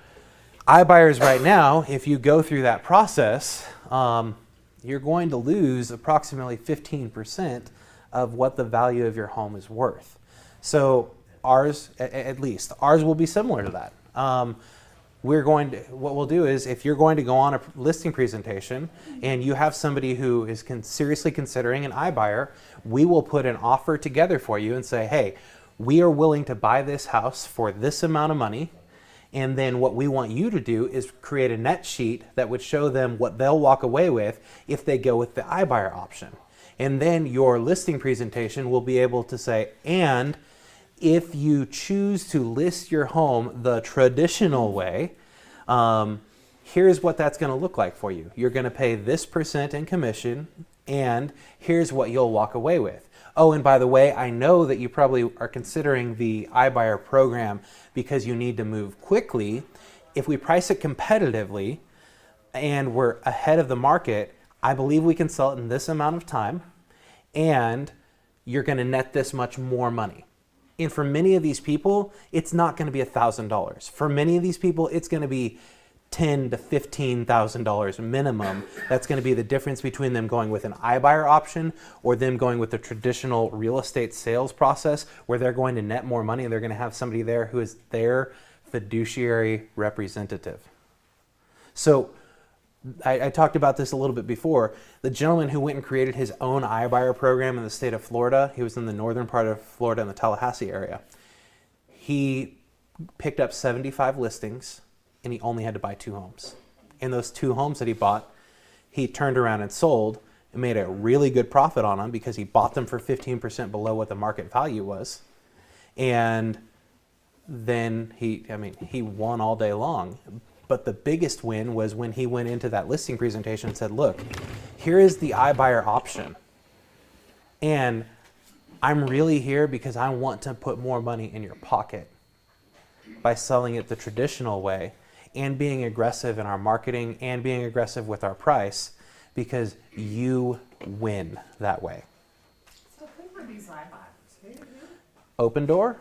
iBuyers right now, if you go through that process, you're going to lose approximately 15% of what the value of your home is worth. So ours, at least, ours will be similar to that. What we'll do is if you're going to go on a listing presentation and you have somebody who is seriously considering an iBuyer, we will put an offer together for you and say, hey, we are willing to buy this house for this amount of money. And then what we want you to do is create a net sheet that would show them what they'll walk away with if they go with the iBuyer option. And then your listing presentation will be able to say, and if you choose to list your home the traditional way, here's what that's going to look like for you. You're going to pay this % in commission, and here's what you'll walk away with. Oh, and by the way, I know that you probably are considering the iBuyer program because you need to move quickly. If we price it competitively and we're ahead of the market, I believe we can sell it in this amount of time, and you're going to net this much more money. And for many of these people, it's not going to be $1,000. For many of these people, it's going to be $10,000 to $15,000 minimum. That's going to be the difference between them going with an iBuyer option or them going with the traditional real estate sales process, where they're going to net more money and they're going to have somebody there who is their fiduciary representative. So I talked about this a little bit before. The gentleman who went and created his own iBuyer program in the state of Florida, he was in the northern part of Florida in the Tallahassee area. He picked up 75 listings and he only had to buy 2 homes. And those 2 homes that he bought, he turned around and sold and made a really good profit on them because he bought them for 15% below what the market value was. And then he won all day long. But the biggest win was when he went into that listing presentation and said, look, here is the iBuyer option. And I'm really here because I want to put more money in your pocket by selling it the traditional way and being aggressive in our marketing and being aggressive with our price, because you win that way. So who are these iBuyers? Open Door?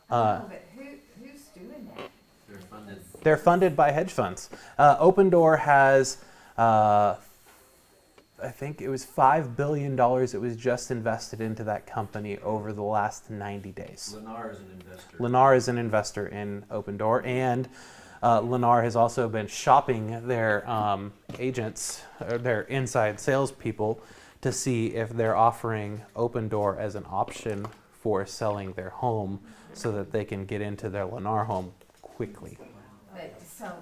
But who's doing that? They're funded. They're funded by hedge funds. Open Door has, I think it was $5 billion that was just invested into that company over the last 90 days. Lennar is an investor. Lennar is an investor in Open Door, and Lennar has also been shopping their agents, or their inside salespeople, to see if they're offering Open Door as an option for selling their home so that they can get into their Lennar home quickly. But so,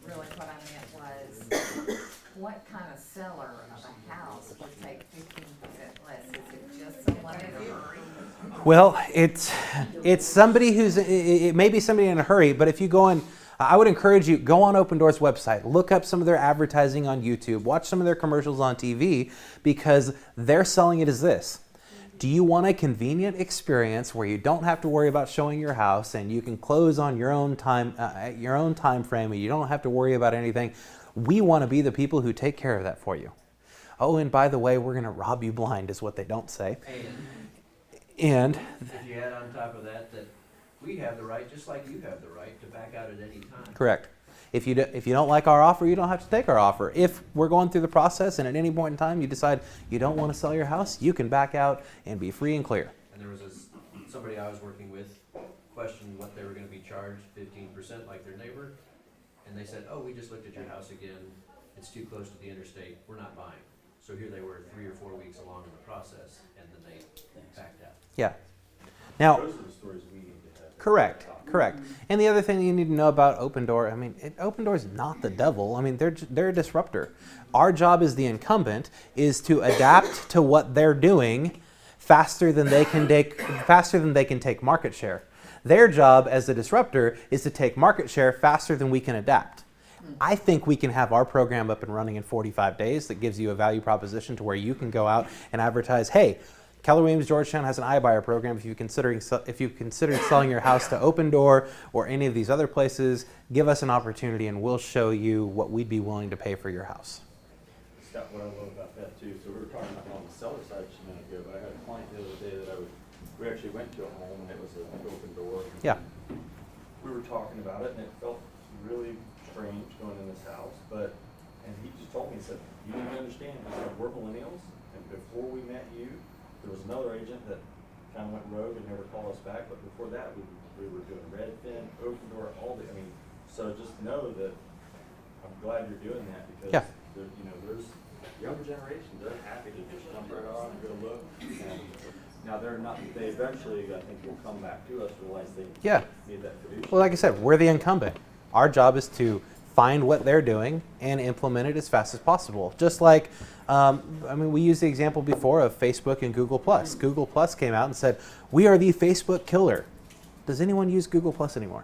really what I meant was, what kind of seller of a house would take 15% less? Is it just someone in a hurry? Well, it's somebody it may be somebody in a hurry, but if you go on, I would encourage you, go on Open Door's website, look up some of their advertising on YouTube, watch some of their commercials on TV, because they're selling it as this. Do you want a convenient experience where you don't have to worry about showing your house and you can close on your own time, at your own time frame, and you don't have to worry about anything? We want to be the people who take care of that for you. Oh, and by the way, we're going to rob you blind, is what they don't say. And if you add on top of that, that we have the right, just like you have the right, to back out at any time. correct. If you don't like our offer, you don't have to take our offer. If we're going through the process and at any point in time you decide you don't want to sell your house, you can back out and be free and clear. And there was somebody I was working with questioned what they were going to be charged, 15% like their neighbor. And they said, oh, we just looked at your house again. It's too close to the interstate. We're not buying. So here they were 3 or 4 weeks along in the process, and then they backed out. Yeah. Now, Those are the stories we need to have. Correct. Correct. And the other thing you need to know about Opendoor, I mean, Opendoor is not the devil. I mean, they're a disruptor. Our job as the incumbent is to adapt to what they're doing faster than they can take market share. Their job as the disruptor is to take market share faster than we can adapt. I think we can have our program up and running in 45 days that gives you a value proposition to where you can go out and advertise, hey, Keller Williams Georgetown has an iBuyer program. If you've considered selling your house to Opendoor or any of these other places, give us an opportunity and we'll show you what we'd be willing to pay for your house. Scott, what I love about that too, so we were talking about on the seller side just a minute ago, but I had a client the other day that we actually went to a home and it was an Opendoor. Yeah. We were talking about it and it felt really strange going in this house, and he just told me, he said, you need to understand, he said, we're millennials, and before we met you, there was another agent that kind of went rogue and never called us back, but before that, we were doing Redfin, Opendoor, so just know that I'm glad you're doing that because there's younger generations, they're happy to just jump right on and go look. And now they eventually, I think, will come back to us, realize they need that fiduciary. Well, like I said, we're the incumbent. Our job is to find what they're doing and implement it as fast as possible. Just like, we used the example before of Facebook and Google+. Google+ came out and said, we are the Facebook killer. Does anyone use Google+ anymore?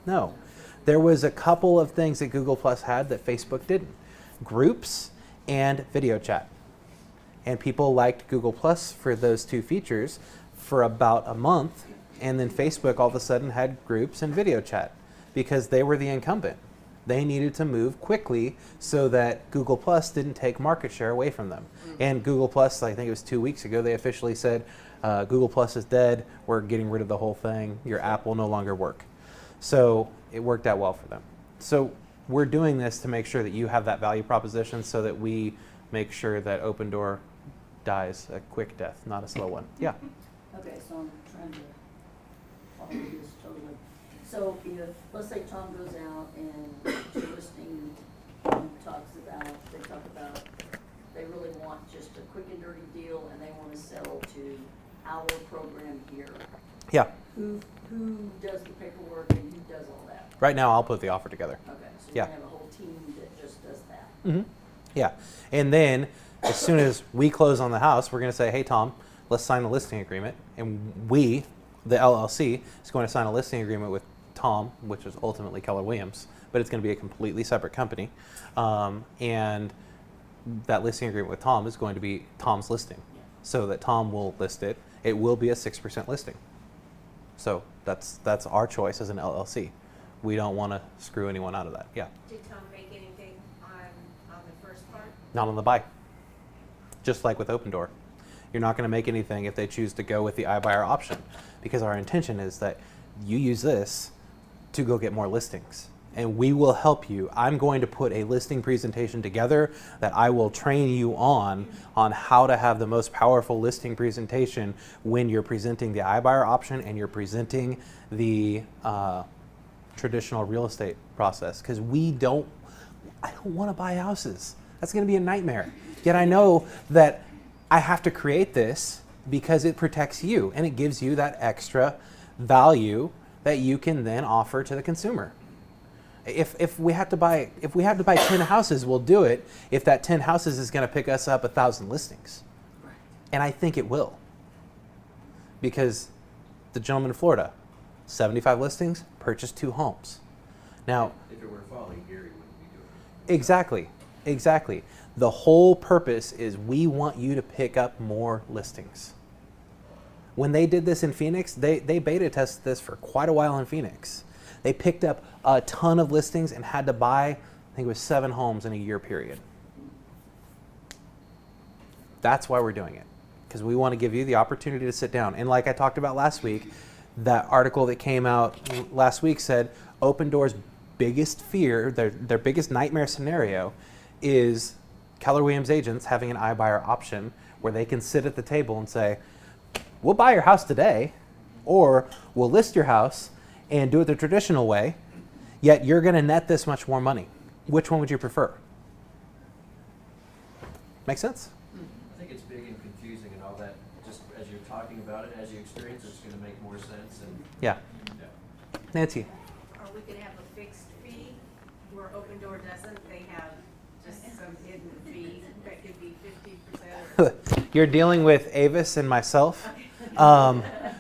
No. There was a couple of things that Google+ had that Facebook didn't. Groups and video chat. And people liked Google+ for those two features for about a month, and then Facebook all of a sudden had groups and video chat because they were the incumbent. They needed to move quickly so that Google Plus didn't take market share away from them. And Google Plus, I think it was 2 weeks ago, they officially said, Google Plus is dead, we're getting rid of the whole thing, your app will no longer work. So it worked out well for them. So we're doing this to make sure that you have that value proposition so that we make sure that Opendoor dies a quick death, not a slow one. Yeah. Okay, so I'm trying to follow this totally. So if, let's say Tom goes out and your listing they talk about, they really want just a quick and dirty deal and they want to sell to our program here. Yeah. Who does the paperwork and who does all that? Right now I'll put the offer together. Okay, so yeah. you have a whole team that just does that. Mm-hmm. Yeah. And then as soon as we close on the house, we're going to say, hey, Tom, let's sign a listing agreement. And we, the LLC, is going to sign a listing agreement with Tom, which is ultimately Keller Williams, but it's going to be a completely separate company. And that listing agreement with Tom is going to be Tom's listing, so that Tom will list it. It will be a 6% listing. So that's our choice as an LLC. We don't want to screw anyone out of that. Yeah. Did Tom make anything on the first part? Not on the buy. Just like with Opendoor. You're not going to make anything if they choose to go with the iBuyer option, because our intention is that you use this to go get more listings. And we will help you. I'm going to put a listing presentation together that I will train you on how to have the most powerful listing presentation when you're presenting the iBuyer option and you're presenting the traditional real estate process. Because I don't want to buy houses. That's going to be a nightmare. Yet I know that I have to create this because it protects you and it gives you that extra value that you can then offer to the consumer. If we have to buy 10 houses, we'll do it if that 10 houses is going to pick us up 1,000 listings. Right. And I think it will. Because the gentleman in Florida, 75 listings, purchased 2 homes. Now, if it were falling, Gary wouldn't be doing it. Exactly. The whole purpose is we want you to pick up more listings. When they did this in Phoenix, they beta tested this for quite a while in Phoenix. They picked up a ton of listings and had to buy, I think it was 7 homes in a year period. That's why we're doing it, because we want to give you the opportunity to sit down. And like I talked about last week, that article that came out last week said Opendoor's biggest fear, their biggest nightmare scenario is Keller Williams agents having an iBuyer option where they can sit at the table and say, we'll buy your house today, or we'll list your house and do it the traditional way, yet you're going to net this much more money. Which one would you prefer? Make sense? I think it's big and confusing and all that. Just as you're talking about it, as you experience it, it's going to make more sense. And yeah. Nancy. Are we gonna have a fixed fee where Open Door doesn't? They have just some hidden fee that could be 50%. You're dealing with Avis and myself.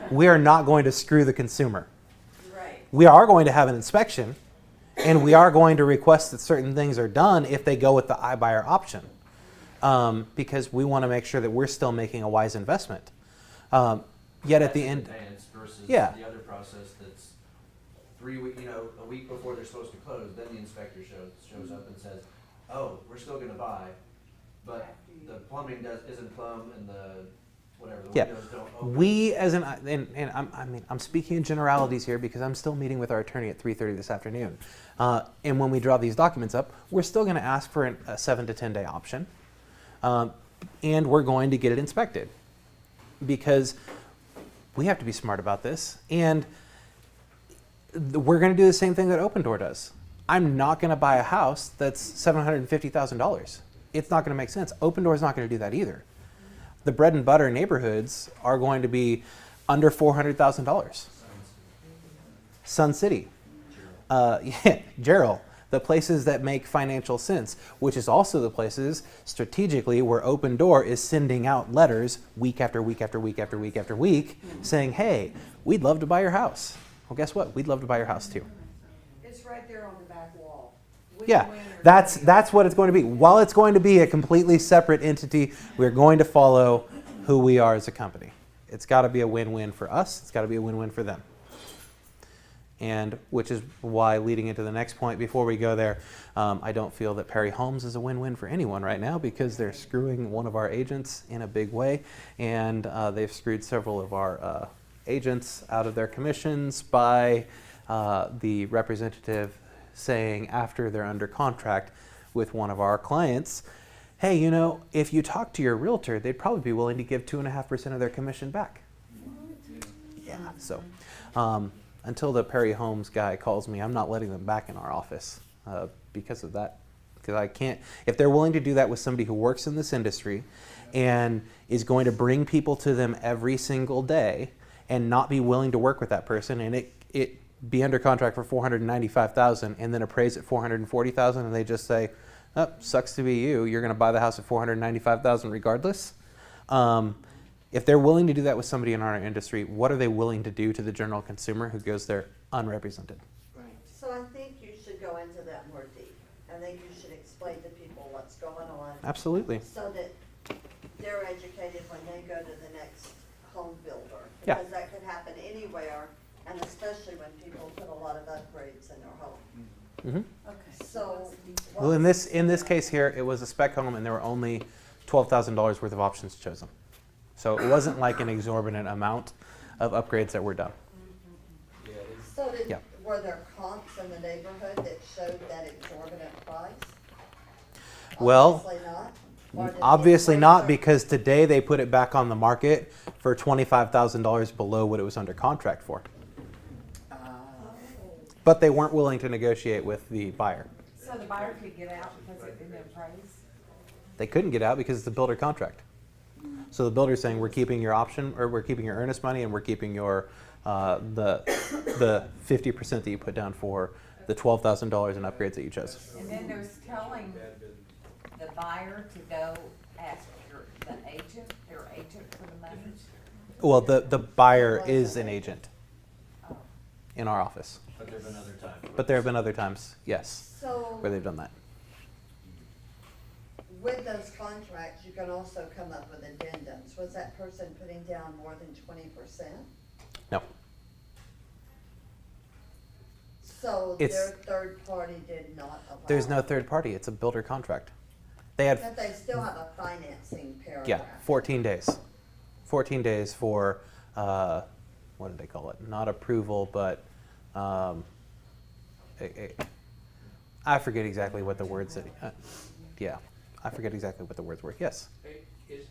We are not going to screw the consumer. Right. We are going to have an inspection, and we are going to request that certain things are done if they go with the iBuyer option, because we want to make sure that we're still making a wise investment. Yet at the end, Advance versus yeah. the other process that's a week before they're supposed to close, then the inspector shows up and says, oh, we're still gonna buy, but the plumbing isn't plumb and the whatever, the windows don't open. We as I'm speaking in generalities here because I'm still meeting with our attorney at 3:30 this afternoon. And when we draw these documents up, we're still gonna ask for a 7 to 10 day option. And we're going to get it inspected because we have to be smart about this. And we're going to do the same thing that Open Door does. I'm not going to buy a house that's $750,000. It's not going to make sense. Open Door is not going to do that either. The bread and butter neighborhoods are going to be under $400,000. Sun City, Gerald, the places that make financial sense, which is also the places strategically where Open Door is sending out letters week after week after week after week after week saying, hey, we'd love to buy your house. Well, guess what? We'd love to buy your house too. It's right there on the back wall. Yeah, that's what it's going to be. While it's going to be a completely separate entity, we're going to follow who we are as a company. It's got to be a win-win for us. It's got to be a win-win for them. And which is why, leading into the next point, before we go there, I don't feel that Perry Homes is a win-win for anyone right now because they're screwing one of our agents in a big way, and they've screwed several of our agents out of their commissions by the representative saying after they're under contract with one of our clients, hey, you know, if you talk to your realtor, they'd probably be willing to give 2.5% of their commission back. Yeah, so until the Perry Homes guy calls me, I'm not letting them back in our office because of that. Because I can't, if they're willing to do that with somebody who works in this industry and is going to bring people to them every single day and not be willing to work with that person, and it be under contract for $495,000 and then appraise at $440,000, and they just say, oh, sucks to be you, you're going to buy the house at $495,000 regardless. If they're willing to do that with somebody in our industry, what are they willing to do to the general consumer who goes there unrepresented? Right. So I think you should go into that more deep. I think you should explain to people what's going on. Absolutely. So that they're educated when they go to the next home builder. Yeah. Because that could happen anywhere, and especially when people put a lot of upgrades in their home. Mm-hmm. Okay. So, Well, in this case here, it was a spec home, and there were only $12,000 worth of options chosen. So it wasn't like an exorbitant amount of upgrades that were done. so Yeah. were there comps in the neighborhood that showed that exorbitant price? Well, Obviously not. Or did the obviously not, appraiser- because today they put it back on the market for $25,000 below what it was under contract for. But they weren't willing to negotiate with the buyer. So the buyer could get out because it didn't appraise? They couldn't get out because it's a builder contract. So the builder's saying, we're keeping your option, or we're keeping your earnest money, and we're keeping your the 50% that you put down for the $12,000 in upgrades that you chose. And then there's telling the buyer to go ask their agent for the money? Well, the buyer is an agent in our office. But there have been other times. But there have been other times, yes, So where they've done that. with those contracts, you can also come up with addendums. Was that person putting down more than 20%? No. So It's- their third party did not allow. There's no third party. It's a builder contract. They had, But they still have a financing paragraph. yeah, 14 days. 14 days for, what did they call it? Not approval, but I forget exactly what the words that, yeah, I forget exactly what the words were. Yes. Hey, is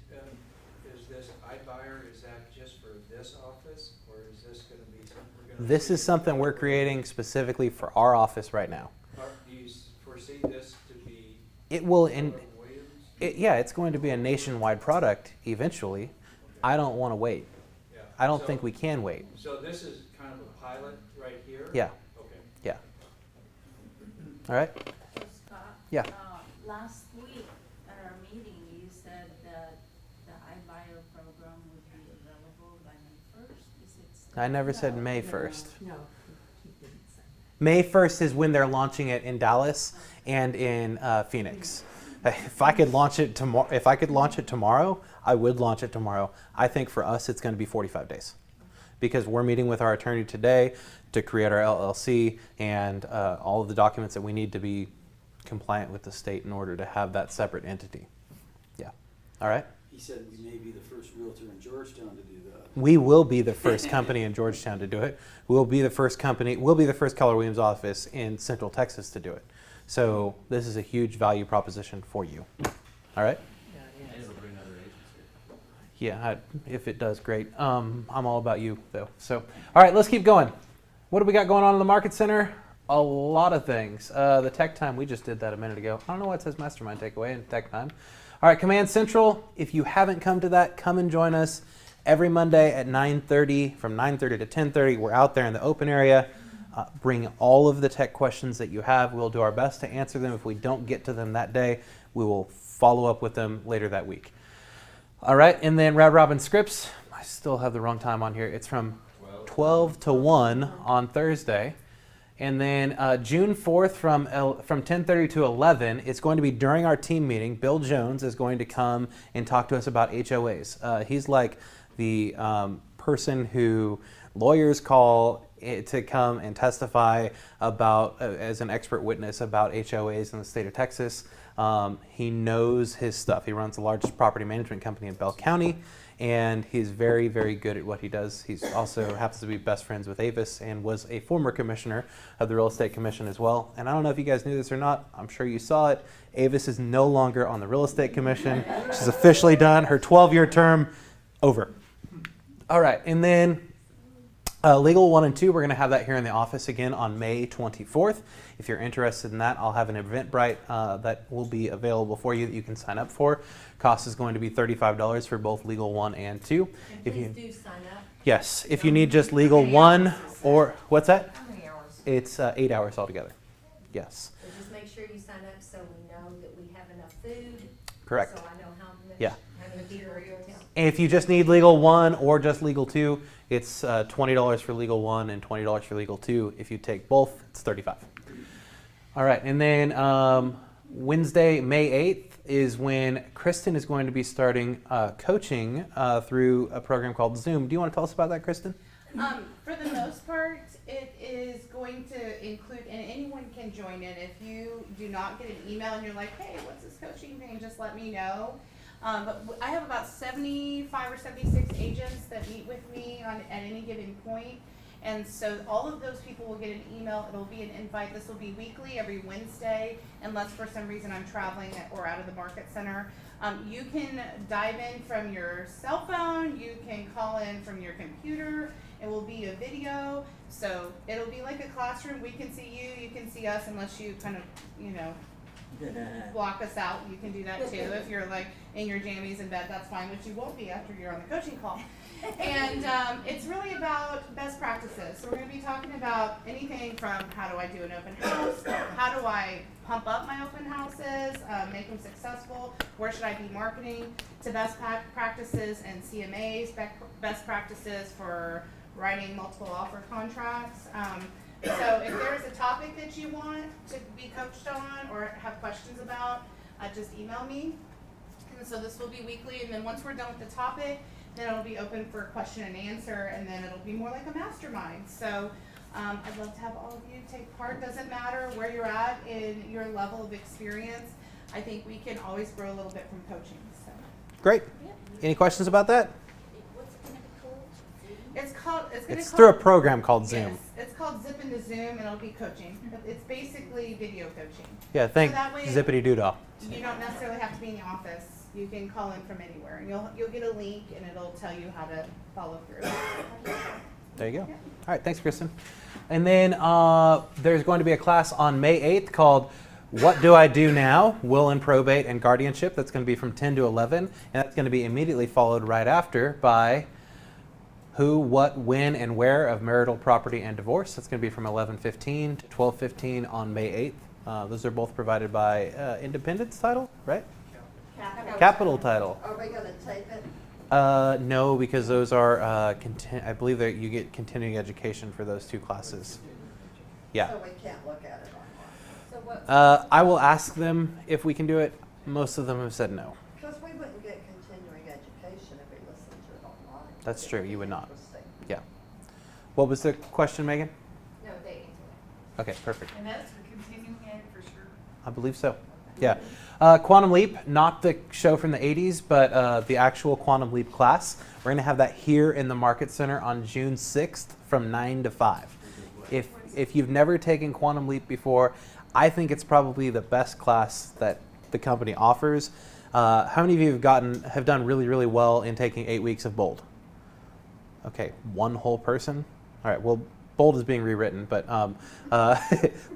this iBuyer, is that just for this office, or is this gonna be something we're gonna? This is something we're creating specifically for our office right now. Do you foresee this to be? It will, in, Williams? yeah, it's going to be a nationwide product eventually. I don't want to wait. Yeah. I don't So- think we can wait. So this is kind of a pilot right right here? Yeah. Okay. Yeah. All right. So Scott? Yeah. Last week at our meeting, you said that the iBuyer program would be available by May 1st. Is it still? I never said May 1st. No. May 1st is when they're launching it in Dallas and in Phoenix. If I could launch it tomorrow, I would launch it tomorrow. I think for us, it's going to be 45 days because we're meeting with our attorney today to create our LLC and all of the documents that we need to be compliant with the state in order to have that separate entity. Yeah. All right. He said we may be the first realtor in Georgetown to do that. We will be the first company in Georgetown to do it. We'll be the first Keller Williams office in Central Texas to do it. So this is a huge value proposition for you. All right? And it'll bring other agents here. Yeah, if it does, great. I'm all about you, though. So, all right, let's keep going. What do we got going on in the Market Center? A lot of things. The Tech Time, we just did that a minute ago. I don't know why it says Mastermind Takeaway in Tech Time. All right, Command Central, if you haven't come to that, come and join us every Monday at 9:30, from 9:30 to 10:30. We're out there in the open area. Bring all of the tech questions that you have. We'll do our best to answer them. If we don't get to them that day, we will follow up with them later that week. All right, and then Rad Robin Scripts, I still have the wrong time on here. It's from 12 to 1 on Thursday. And then June 4th from 10:30 to 11, it's going to be during our team meeting. Bill Jones is going to come and talk to us about HOAs. He's like the person who lawyers call to come and testify about, as an expert witness about HOAs in the state of Texas. He knows his stuff. He runs the largest property management company in Bell County, and he's very, very good at what he does. He's also happens to be best friends with Avis and was a former commissioner of the Real Estate Commission as well. And I don't know if you guys knew this or not. I'm sure you saw it. Avis is no longer on the Real Estate Commission. She's officially done her 12-year term. Over. All right, and then Legal 1 and 2, we're going to have that here in the office again on May 24th. If you're interested in that, I'll have an Eventbrite that will be available for you that you can sign up for. Cost is going to be $35 for both Legal 1 and 2. And please do sign up. Yes, if you need just Legal 1 or, what's that? How many hours? It's 8 hours altogether. Yes. So just make sure you sign up so we know that we have enough food. Correct. So I know how much. Yeah. How many materials. And if you just need Legal 1 or just Legal 2, it's $20 for Legal 1 and $20 for Legal 2. If you take both, it's $35. All right, and then Wednesday, May 8th, is when Kristen is going to be starting coaching through a program called Zoom. Do you want to tell us about that, Kristen? For the most part, it is going to include, and anyone can join in. If you do not get an email and you're like, hey, what's this coaching thing, just let me know. But I have about 75 or 76 agents that meet with me at any given point. And so all of those people will get an email. It'll be an invite. This will be weekly, every Wednesday, unless for some reason I'm traveling or out of the Market Center. You can dive in from your cell phone. You can call in from your computer. It will be a video. So it'll be like a classroom. We can see you. You can see us, unless you kind of, block us out. You can do that too. If you're like in your jammies in bed, that's fine, which you won't be after you're on the coaching call. And it's really about best practices. So we're going to be talking about anything from how do I do an open house, how do I pump up my open houses, make them successful, where should I be marketing, to best practices and CMAs, best practices for writing multiple offer contracts. So if there's a topic that you want to be coached on or have questions about, just email me. And so this will be weekly, and then once we're done with the topic, then it'll be open for question and answer, and then it'll be more like a mastermind. So I'd love to have all of you take part. Doesn't matter where you're at in your level of experience. I think we can always grow a little bit from coaching. So. Great. Yeah. Any questions about that? It's through a program called Zoom. Yes, it's called Zip into Zoom, and it'll be coaching. It's basically video coaching. Yeah, thank so that way Zippity Doodle. You don't necessarily have to be in the office. You can call in from anywhere, and you'll get a link, and it'll tell you how to follow through. There you go. Yeah. All right, thanks, Kristen. And then there's going to be a class on May 8th called What Do I Do Now? Will and Probate and Guardianship. That's going to be from 10 to 11, and that's going to be immediately followed right after by who, what, when, and where of marital property and divorce. That's going to be from 11:15 to 12:15 on May 8th. Those are both provided by Independence Title, right? Capital Title. Are we gonna tape it? No, because those are, I believe that you get continuing education for those 2 classes. Yeah. So we can't look at it online? So what, I will ask them if we can do it. Most of them have said no. Because we wouldn't get continuing education if we listened to it online. That's true, you would not. Interesting. Yeah. What was the question, Megan? no, they answered it. Okay, perfect. And that's for continuing ed for sure. I believe so. Yeah. Quantum Leap, not the show from the 80s, but the actual Quantum Leap class. We're going to have that here in the Market Center on June 6th from 9 to 5. If you've never taken Quantum Leap before, I think it's probably the best class that the company offers. How many of you have done really, really well in taking 8 weeks of Bold? Okay, one whole person? All right, well, Bold is being rewritten, but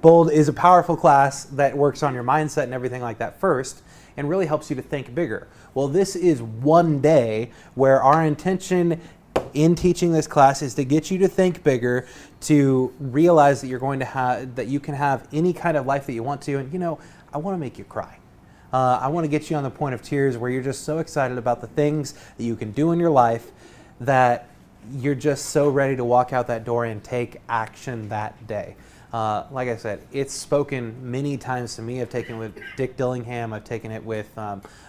Bold is a powerful class that works on your mindset and everything like that first and really helps you to think bigger. Well, this is one day where our intention in teaching this class is to get you to think bigger, to realize that you're going to have, that you can have any kind of life that you want to. And, you know, I want to make you cry. I want to get you on the point of tears where you're just so excited about the things that you can do in your life that you're just so ready to walk out that door and take action that day. Like I said, it's spoken many times to me. I've taken it with Dick Dillingham. I've taken it with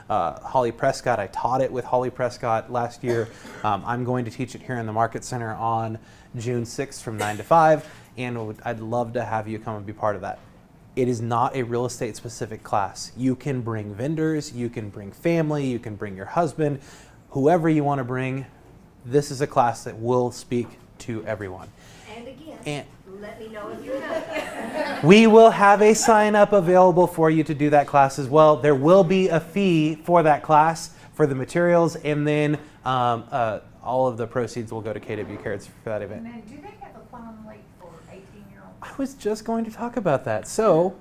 Holly Prescott. I taught it with Holly Prescott last year. I'm going to teach it here in the Market Center on June 6th from 9 to 5, and I'd love to have you come and be part of that. It is not a real estate specific class. You can bring vendors, you can bring family, you can bring your husband, whoever you want to bring. This is a class that will speak to everyone. And again, let me know if you're not. We will have a sign up available for you to do that class as well. There will be a fee for that class for the materials, and then all of the proceeds will go to KW Cares for that event. And then do they have a Quantum Leap for 18-year-olds? I was just going to talk about that. So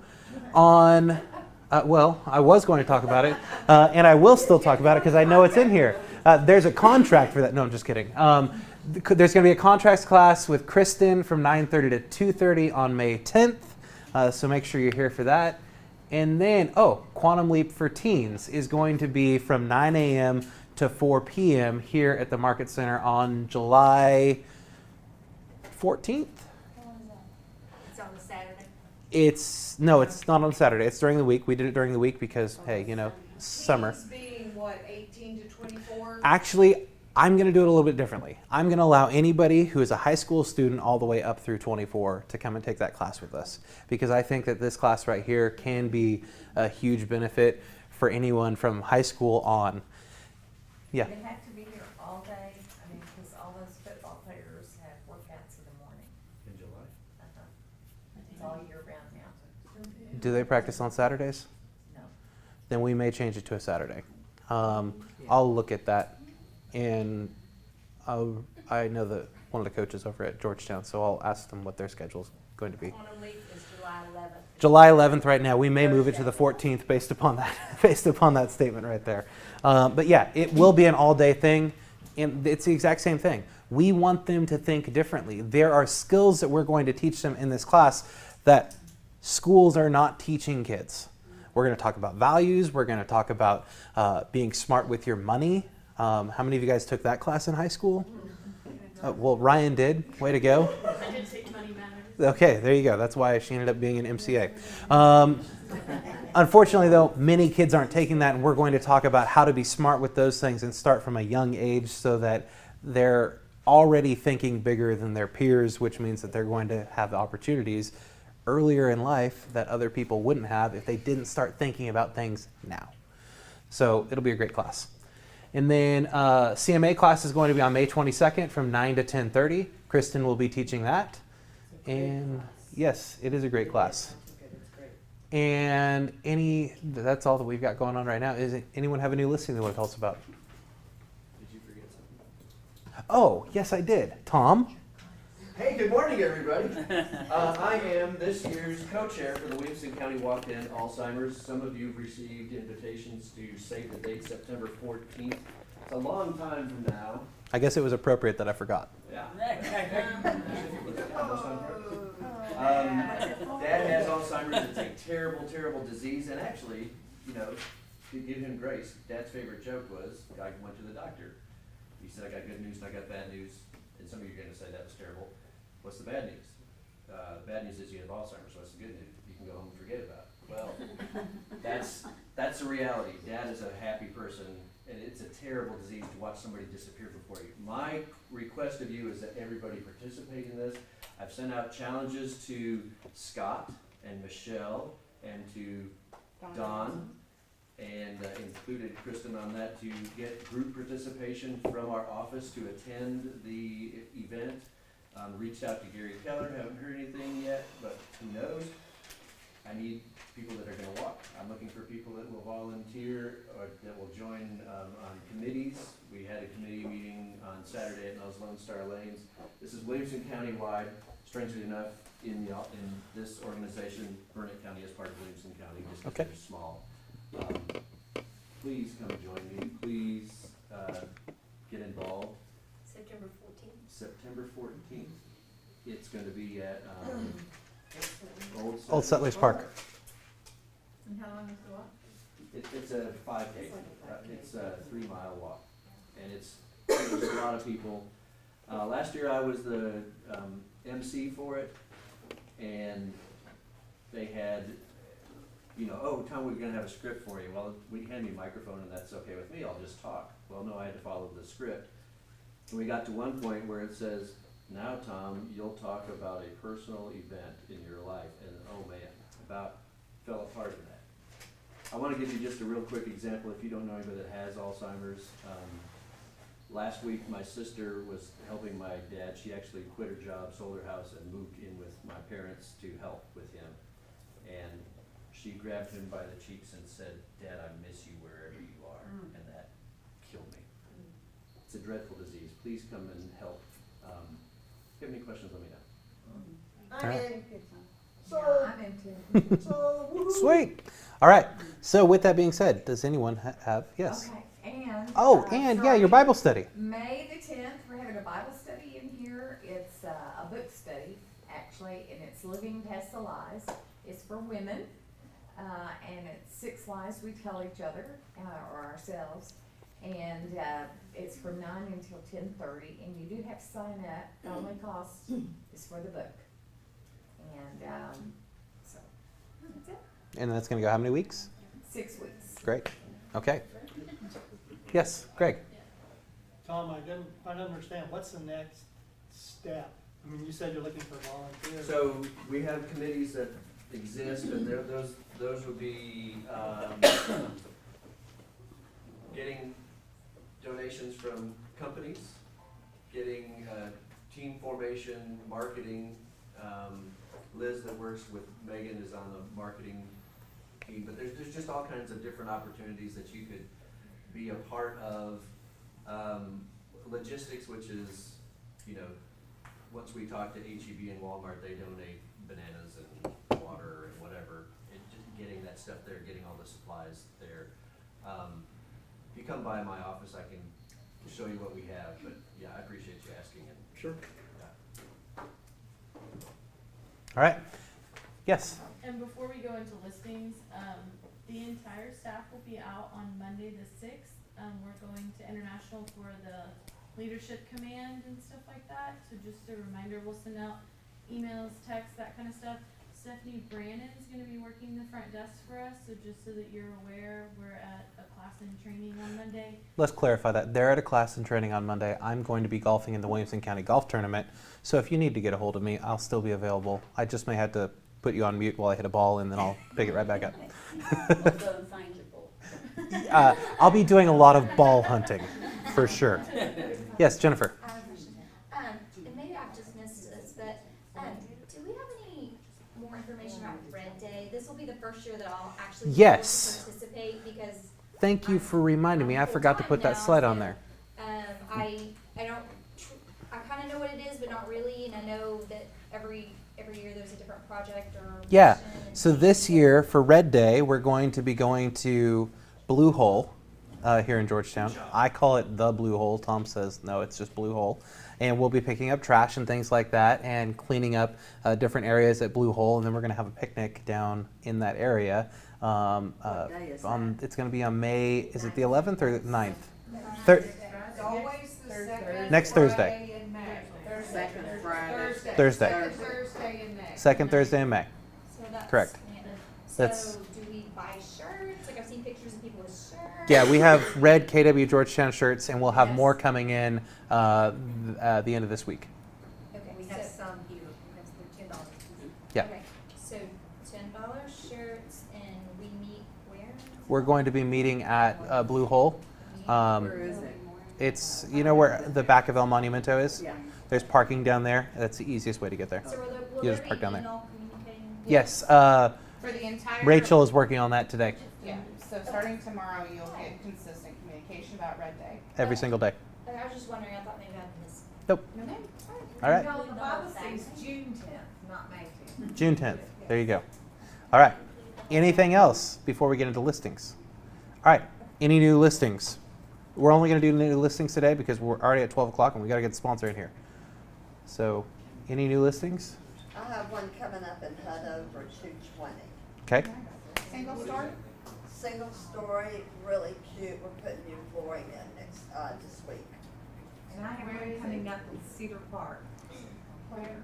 on, well, I was going to talk about it, and I will still talk about it because I know it's in here. There's a contract for that. No, I'm just kidding. There's going to be a contracts class with Kristen from 9:30 to 2:30 on May 10th. So make sure you're here for that. And then, Quantum Leap for Teens is going to be from 9 a.m. to 4 p.m. here at the Market Center on July 14th. It's on a Saturday. It's not on Saturday. It's during the week. We did it during the week because, hey, you know, summer. Teens being what, 18 to 24? Actually, I'm going to do it a little bit differently. I'm going to allow anybody who is a high school student all the way up through 24 to come and take that class with us, because I think that this class right here can be a huge benefit for anyone from high school on. Yeah. They have to be here all day, I mean, because all those football players have workouts in the morning. In July? It's all year round now. Do they practice on Saturdays? No. Then we may change it to a Saturday. I'll look at that, and I know that one of the coaches over at Georgetown, so I'll ask them what their schedule's going to be. Quantum Leap is July 11th. July 11th right now. We may move it to the 14th based upon that statement right there. But yeah, it will be an all-day thing, and it's the exact same thing. We want them to think differently. There are skills that we're going to teach them in this class that schools are not teaching kids. We're going to talk about values. We're going to talk about being smart with your money. How many of you guys took that class in high school? Well, Ryan did. Way to go. I did take money matters. Okay, there you go. That's why she ended up being an MCA. Unfortunately, though, many kids aren't taking that, and we're going to talk about how to be smart with those things and start from a young age so that they're already thinking bigger than their peers, which means that they're going to have opportunities earlier in life that other people wouldn't have if they didn't start thinking about things now. So it'll be a great class. And then CMA class is going to be on May 22nd from 9 to 10:30. Kristen will be teaching that. And yes, it is a great class. And that's all that we've got going on right now. Anyone have a new listing they want to tell us about? Did you forget something? Oh, yes, I did. Tom? Hey, good morning, everybody. I am this year's co-chair for the Williamson County Walk-In Alzheimer's. Some of you have received invitations to save the date, September 14th. It's a long time from now. I guess it was appropriate that I forgot. Yeah. Dad has Alzheimer's. It's a terrible, terrible disease. And actually, you know, to give him grace, Dad's favorite joke was, I went to the doctor. He said, I got good news and I got bad news. And some of you are going to say that was terrible. What's the bad news? The bad news is you have Alzheimer's. What's the good news? You can go home and forget about it. Well, that's the reality. Dad is a happy person, and it's a terrible disease to watch somebody disappear before you. My request of you is that everybody participate in this. I've sent out challenges to Scott and Michelle and to Don, and included Kristen on that to get group participation from our office to attend the event. Reached out to Gary Keller, haven't heard anything yet, but who knows? I need people that are going to walk. I'm looking for people that will volunteer or that will join on committees. We had a committee meeting on Saturday at those Lone Star Lanes. This is Williamson County-wide. Strangely enough, in this organization, Burnett County is part of Williamson County, just because they're small. Please come join me. Please get involved. September 14th. September 14th. It's going to be at Old Settlers Park. And how long is the walk? It's a 5K. It's a 3-mile walk, and there's a lot of people. Last year I was the MC for it, and they had, you know, oh, Tom, we're going to have a script for you. Well, we hand me a microphone, and that's okay with me. I'll just talk. Well, no, I had to follow the script. And we got to one point where it says, now, Tom, you'll talk about a personal event in your life. And oh man, about fell apart in that. I want to give you just a real quick example if you don't know anybody that has Alzheimer's. Last week, my sister was helping my dad. She actually quit her job, sold her house, and moved in with my parents to help with him. And she grabbed him by the cheeks and said, Dad, I miss you wherever you are. And that killed me. It's a dreadful disease. Please come and help. If you have any questions, let me know. I'm in. I'm into. Sweet. All right. So with that being said, does anyone have? Yes. Okay, and. Yeah, your Bible study. May the 10th, we're having a Bible study in here. It's a book study, actually, and it's Living Past the Lies. It's for women, and it's 6 lies we tell each other or ourselves. And it's from 9 until 10:30, and you do have to sign up. The only cost is for the book. And so that's it. And that's going to go how many weeks? 6 weeks. Great. Okay. Yes, Greg. Tom, I don't understand, what's the next step? I mean, you said you're looking for volunteers. So we have committees that exist, and those would be getting donations from companies, getting team formation, marketing. Liz that works with Megan is on the marketing team, but there's just all kinds of different opportunities that you could be a part of. Logistics, which is, you know, once we talk to HEB and Walmart, they donate bananas and water and whatever, and just getting that stuff there, getting all the supplies there. If you come by my office, I can show you what we have, but yeah, I appreciate you asking. And sure. All right. Yes. And before we go into listings, the entire staff will be out on Monday the 6th. We're going to International for the Leadership Command and stuff like that. So just a reminder, we'll send out emails, texts, that kind of stuff. Stephanie Brannon is going to be working the front desk for us. So just so that you're aware, we're at a class and training on Monday. Let's clarify that. They're at a class and training on Monday. I'm going to be golfing in the Williamson County Golf Tournament. So if you need to get a hold of me, I'll still be available. I just may have to put you on mute while I hit a ball, and then I'll pick it right back up. I'll be doing a lot of ball hunting, for sure. Yes, Jennifer. And maybe I've just missed this, but do we have any more information about Red Day? This will be the first year that I'll actually be able to participate because. Thank you for reminding me. I forgot to put that slide on there. I kind of know what it is, but not really, and I know Yeah. So this year for Red Day, we're going to be going to Blue Hole here in Georgetown. I call it the Blue Hole. Tom says no, it's just Blue Hole. And we'll be picking up trash and things like that and cleaning up different areas at Blue Hole. And then we're going to have a picnic down in that area. What day is that? It's going to be on May, is it the 11th or the 9th? It's always the second Next Thursday. Friday in May. Second Friday. Thursday. Second Thursday in May. Second Thursday in May. So that's, Correct. So That's- do we buy shirts? Like I've seen pictures of people with shirts. Yeah, we have red KW Georgetown shirts, and we'll have more coming in at the end of this week. Okay, We have some here, that's the $10. Yeah. Okay, so $10 shirts, and we meet where? We're going to be meeting at Blue Hole. Where is it? It's, you know where the back of El Monumento is? Yeah. There's parking down there. That's the easiest way to get there. So will You there just be park down there. email communicating? Yes, For the entire. Rachel is working on that today, Yeah, so starting tomorrow, you'll get consistent communication about Red Day. every single day. Okay, I was just wondering, I thought maybe I missed. Nope. No, no, All right. No, the Bible says June 10th, not May 10th. June 10th. There you go. All right. Anything else before we get into listings? All right. Any new listings? We're only going to do new listings today because we're already at 12 o'clock and we got to get the sponsor in here. So, any new listings? I have one coming up in Hanover, 220. Okay. Single story? Single story, really cute. We're putting new flooring in this week. And I have one coming up in Cedar Park. Where?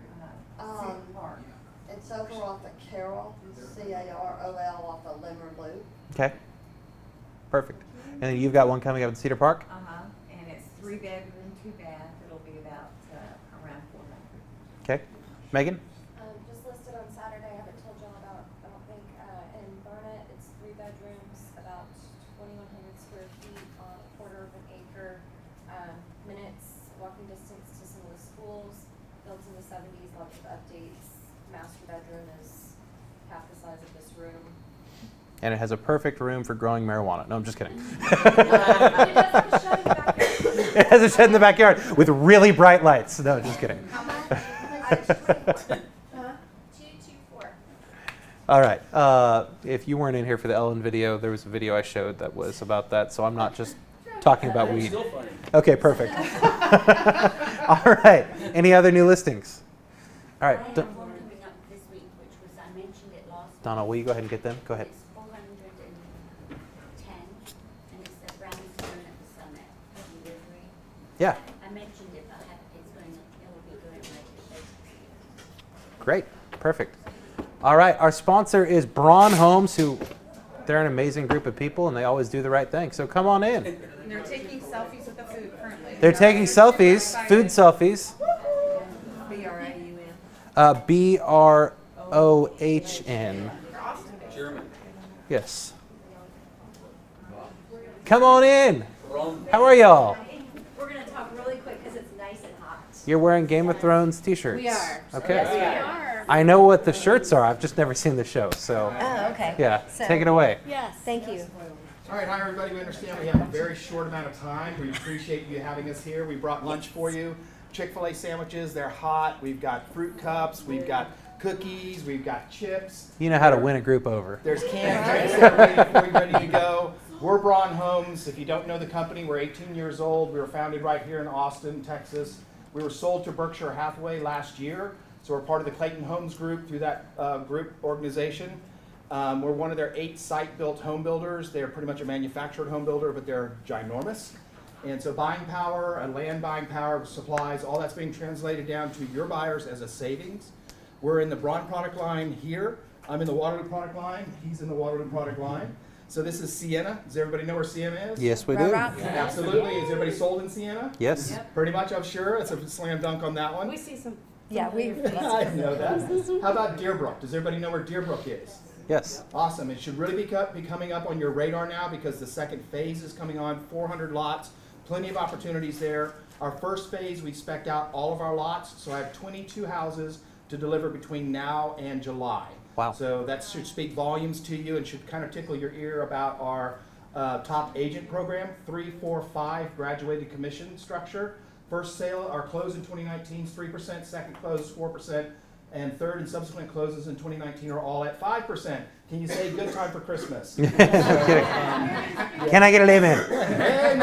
Um, Cedar Park. It's over off of Carroll, Carol, off of Limmer Loop. Okay. Perfect. And then you've got one coming up in Cedar Park? Uh-huh, and it's 3 bedroom, 2 bath, it'll be about, around 400. Okay. Megan? Just listed on Saturday, I haven't told y'all about, I don't think, in Barnett, it's 3 bedrooms, about 2,100 square feet on a quarter of an acre. Minutes, walking distance to some of the schools, built in the 70s, lots of updates. Master bedroom is half the size of this room. And it has a perfect room for growing marijuana. No, I'm just kidding. It has a shed in the backyard with really bright lights. No, just kidding. How much? 224. All right. If you weren't in here for the Ellen video, there was a video I showed that was about that. So I'm not just talking about weed. Still funny. Okay, perfect. All right. Any other new listings? All I right. have one coming up this week, which was, I mentioned it last week. Donna, will you go ahead and get them? Go ahead. It's 410, and it's the brownstone at the summit delivery. Yeah. I mentioned it, but it's going, it will be going right to Great. Perfect. All right. Our sponsor is Braun Homes, who they're an amazing group of people, and they always do the right thing. So come on in. And they're taking selfies with the food currently. They're taking selfies, food selfies. BRAUN. BROHN. German. Yes. Come on in. How are y'all? We're gonna talk really quick because it's nice and hot. You're wearing Game of Thrones t-shirts. We are. Okay. Yes, we are. I know what the shirts are. I've just never seen the show. So. Oh, okay. Yeah. So- Take it away. Yes. Thank you. All right, hi everybody. We understand we have a very short amount of time. We appreciate you having us here. We brought lunch for you. Chick-fil-A sandwiches, they're hot. We've got fruit cups, we've got cookies, we've got chips. You know how to win a group over. There's canned drinks that are waiting for you, ready to go. We're Braun Homes. If you don't know the company, we're 18 years old. We were founded right here in Austin, Texas. We were sold to Berkshire Hathaway last year, so we're part of the Clayton Homes Group through that group organization. We're one of their 8 site-built home builders. They're pretty much a manufactured home builder, but they're ginormous. And so buying power, and land buying power, supplies, all that's being translated down to your buyers as a savings. We're in the Braun product line here. I'm in the Waterloo product line. He's in the Waterloo product line. So this is Sienna. Does everybody know where Sienna is? Yes, we do. Absolutely. Is everybody sold in Sienna? Yes. Pretty much, I'm sure. It's a slam dunk on that one. We see some. Yeah, we. I know that. How about Deerbrook? Does everybody know where Deerbrook is? Yes. Awesome. It should really be coming up on your radar now because the second phase is coming on. 400 lots. Plenty of opportunities there. Our first phase, we spec'd out all of our lots. So I have 22 houses to deliver between now and July. Wow. So that should speak volumes to you and should kind of tickle your ear about our top agent program, 3, 4, 5 graduated commission structure. First sale, our close in 2019 is 3%, second close 4%, and third and subsequent closes in 2019 are all at 5%. Can you say good time for Christmas? So, Can I get an amen? Amen.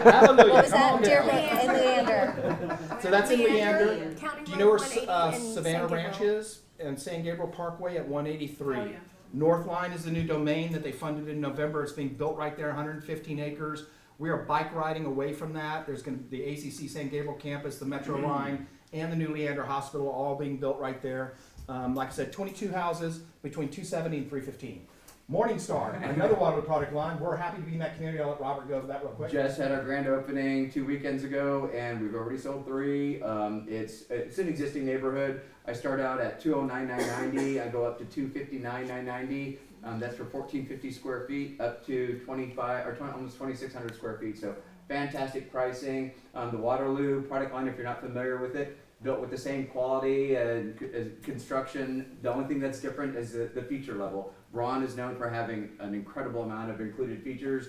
Hallelujah. What was Come that? on Deer down. and Leander. So that's in Leander, Leander. County Do you know where Road 180 and Savannah San Ranch Gabriel. is? And San Gabriel Parkway at 183. Oh, yeah. Northline is the new domain that they funded in November. It's being built right there, 115 acres. We are bike riding away from that. There's going to be the ACC San Gabriel campus, the Metro line, and the new Leander Hospital all being built right there. Like I said, 22 houses between 270 and 315. Morningstar, another Waterloo product line. We're happy to be in that community. I'll let Robert go over that real quick. Just had our grand opening 2 weekends ago, and we've already sold 3. It's an existing neighborhood. I start out at $209,990. I go up to $259,990. That's for 1,450 square feet, up to almost 2,600 square feet. So fantastic pricing. The Waterloo product line, if you're not familiar with it, built with the same quality and construction. The only thing that's different is the feature level. Braun is known for having an incredible amount of included features.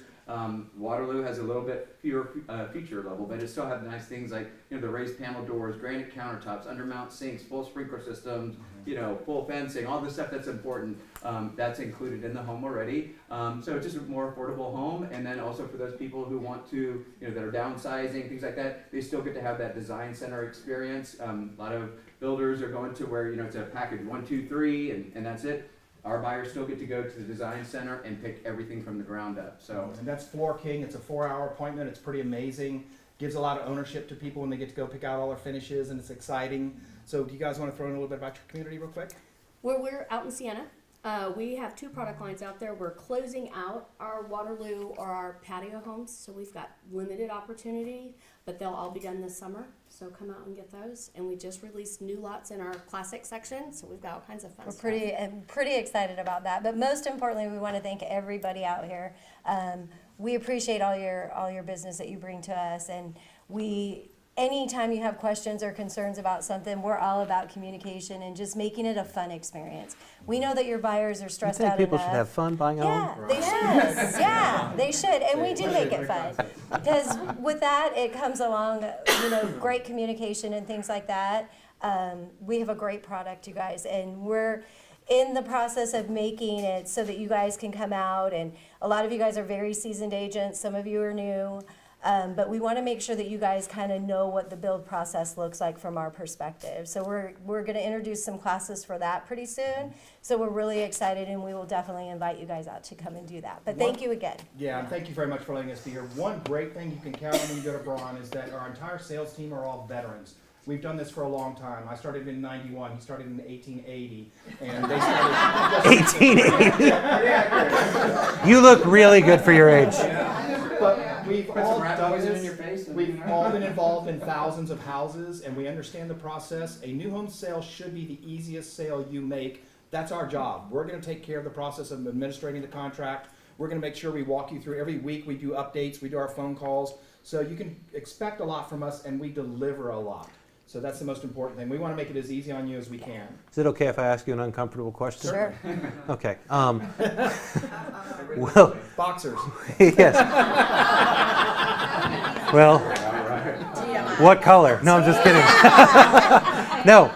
Waterloo has a little bit fewer feature level, but it still has nice things like the raised panel doors, granite countertops, undermount sinks, full sprinkler systems, full fencing, all the stuff that's important. That's included in the home already. So it's just a more affordable home, and then also for those people who want to, that are downsizing, things like that, they still get to have that design center experience. A lot of builders are going to where it's a package 1, 2, 3, and that's it. Our buyers still get to go to the design center and pick everything from the ground up. So, and that's Floor King. It's a 4-hour appointment. It's pretty amazing. Gives a lot of ownership to people when they get to go pick out all their finishes, and it's exciting. So do you guys want to throw in a little bit about your community real quick? We're out in Siena. We have 2 product lines out there. We're closing out our Waterloo or our patio homes, so we've got limited opportunity, but they'll all be done this summer. So come out and get those. And we just released new lots in our classic section, so we've got all kinds of fun stuff. We're pretty excited about that. But most importantly, we want to thank everybody out here. We appreciate all your business that you bring to us, and anytime you have questions or concerns about something, we're all about communication and just making it a fun experience. We know that your buyers are stressed out enough. People should have fun buying a home? Yeah, they should. Yeah, they should. And we do make it fun. Because with that, it comes along, great communication and things like that. We have a great product, you guys, and we're in the process of making it so that you guys can come out, and a lot of you guys are very seasoned agents, some of you are new. But we want to make sure that you guys kind of know what the build process looks like from our perspective. So we're going to introduce some classes for that pretty soon. So we're really excited, and we will definitely invite you guys out to come and do that. But thank you again. Yeah, and thank you very much for letting us be here. One great thing you can count on when you go to Braun is that our entire sales team are all veterans. We've done this for a long time. I started in '91. He started in 1880, and they started 1880. You look really good for your age. But we've Put all some rat done poison this. in your face and- We've all been involved in thousands of houses, and we understand the process. A new home sale should be the easiest sale you make. That's our job. We're going to take care of the process of administrating the contract. We're going to make sure we walk you through every week. We do updates. We do our phone calls. So you can expect a lot from us, and we deliver a lot. So that's the most important thing. We want to make it as easy on you as we can. Is it okay if I ask you an uncomfortable question? Sure. Okay. Well, boxers. Yes. Well, what color? No, I'm just kidding. No.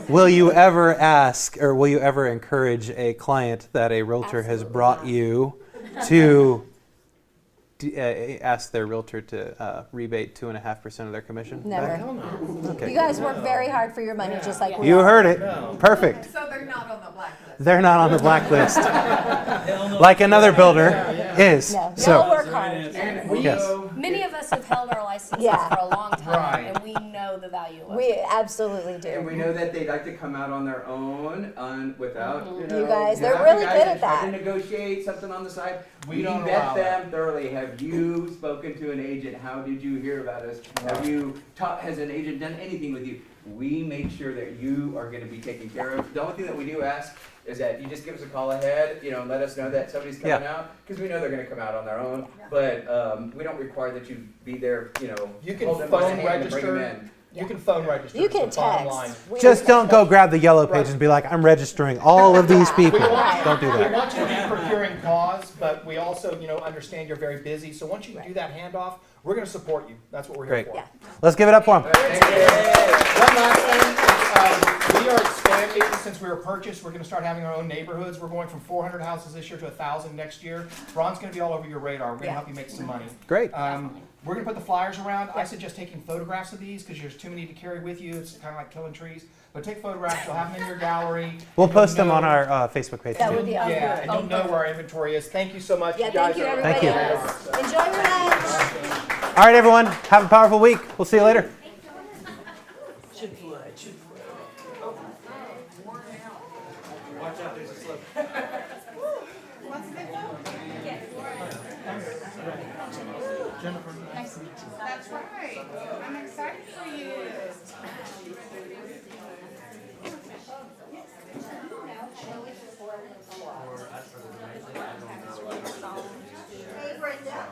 Will you ever ask, or will you ever encourage a client that a realtor has brought you to ask their realtor to rebate 2.5% of their commission? Never. Okay. You guys work very hard for your money, just like we You all heard do. it. Perfect. So they're not on the blacklist. They're not on the blacklist. Like another builder is. No, So. y'all work hard. Yes. Many of us have held our licenses Yeah. for a long time, Right. and we know the value of We it. absolutely do. And we know that they like to come out on their own, without, You guys, they're have really the guys good that at try that. to negotiate something on the side. We We don't allow vet that. them thoroughly. Have you spoken to an agent? How did you hear about us? Have you has an agent done anything with you? We make sure that you are going to be taken care of. The only thing that we do ask is that you just give us a call ahead, and let us know that somebody's coming out, because we know they're going to come out on their own. But we don't require that you be there, You can hold them by the phone hand and bring them register. in. You can phone register. You can is the bottom text. line. Just don't go grab the yellow page and be like, I'm registering all of these people. Don't do We that. want you to be procuring cause, but we also, understand you're very busy. So once you do that handoff, we're going to support you. That's what we're here Great. for. Let's give it up for them. One last thing. We are expanding since we were purchased. We're gonna start having our own neighborhoods. We're going from 400 houses this year to 1,000 next year. Ron's gonna be all over your radar. We're gonna help you make some money. Great. We're gonna put the flyers around. I suggest taking photographs of these because there's too many to carry with you. It's kind of like killing trees. But take photographs. You'll have them in your gallery. We'll post them on our Facebook page. That too. would be awesome. Yeah, and you'll know where our inventory is. Thank you so much. Yeah, You guys thank you, are- everybody. Thank you. Enjoy your lunch. All right, everyone. Have a powerful week. We'll see you later. Watch out, there's a slope. Jennifer. Nice to meet you. That's right. I'm excited for you. Hey, Brenda.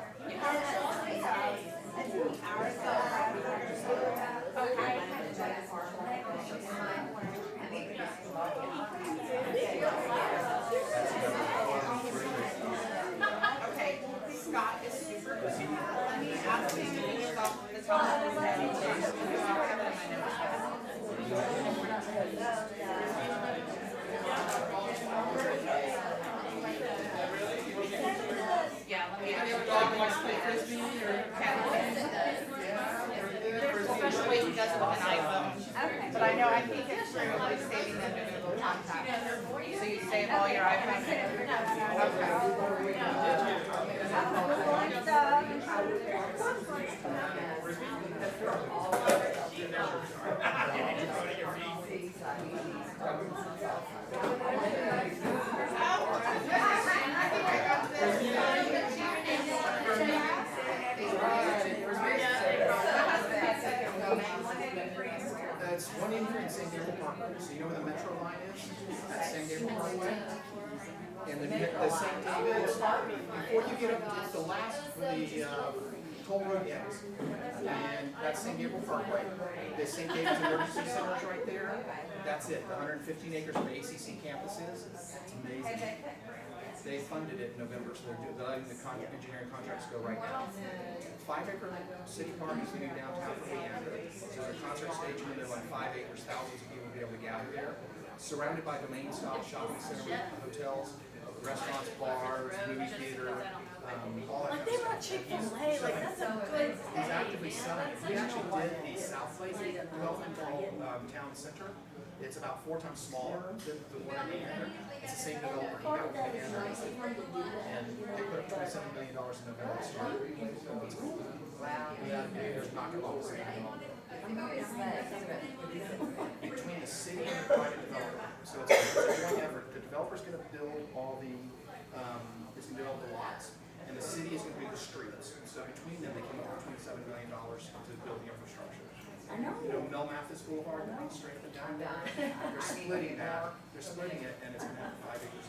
Okay, Scott is super busy. Let me ask him if he's off the top of his head. Yeah, let me ask him if dog wants to play frisbee or cat. There's a special way he does it with an iPhone. But I think it's true, like saving them to Google Contacts. So you save all your iPhone. That's one in here in San Gabriel Parkway. So you know where the Metro line is? That's San Gabriel Parkway. And then the St. David's, before you get up to the last, the toll road ends. And that's St. Gabriel Parkway. The St. David's Emergency Center is right there. That's it, the 115 acres where the ACC campus is. It's amazing. They funded it in November, so they're letting the engineering contracts go right now. 5-acre city park is going to be downtown for Leander. So there's a concert stage in the middle, like 5 acres, thousands of people will be able to gather there. Surrounded by domain-style shopping center, hotels, restaurants, bars, movie theater, all that. Like they brought Chick-fil-A, like that's a good thing. He's actively selling it. We actually did the South Lake Development Town Center. It's about 4 times smaller than the one in Leander. It's the same developer. He got with Leander, and they put up $27 million in November to start. Wow. Yeah, there's not going to be the same. Between the city and the private developer. So it's a joint effort. The developer's going to build all the, is going to build the lots, and the city is going to do the streets. So between them, they came up with $27 million to build the infrastructure. I know. You know, Mel Mathis Boulevard, the main straight up and down. They're splitting that. They're splitting it, and it's going to have 5 acres.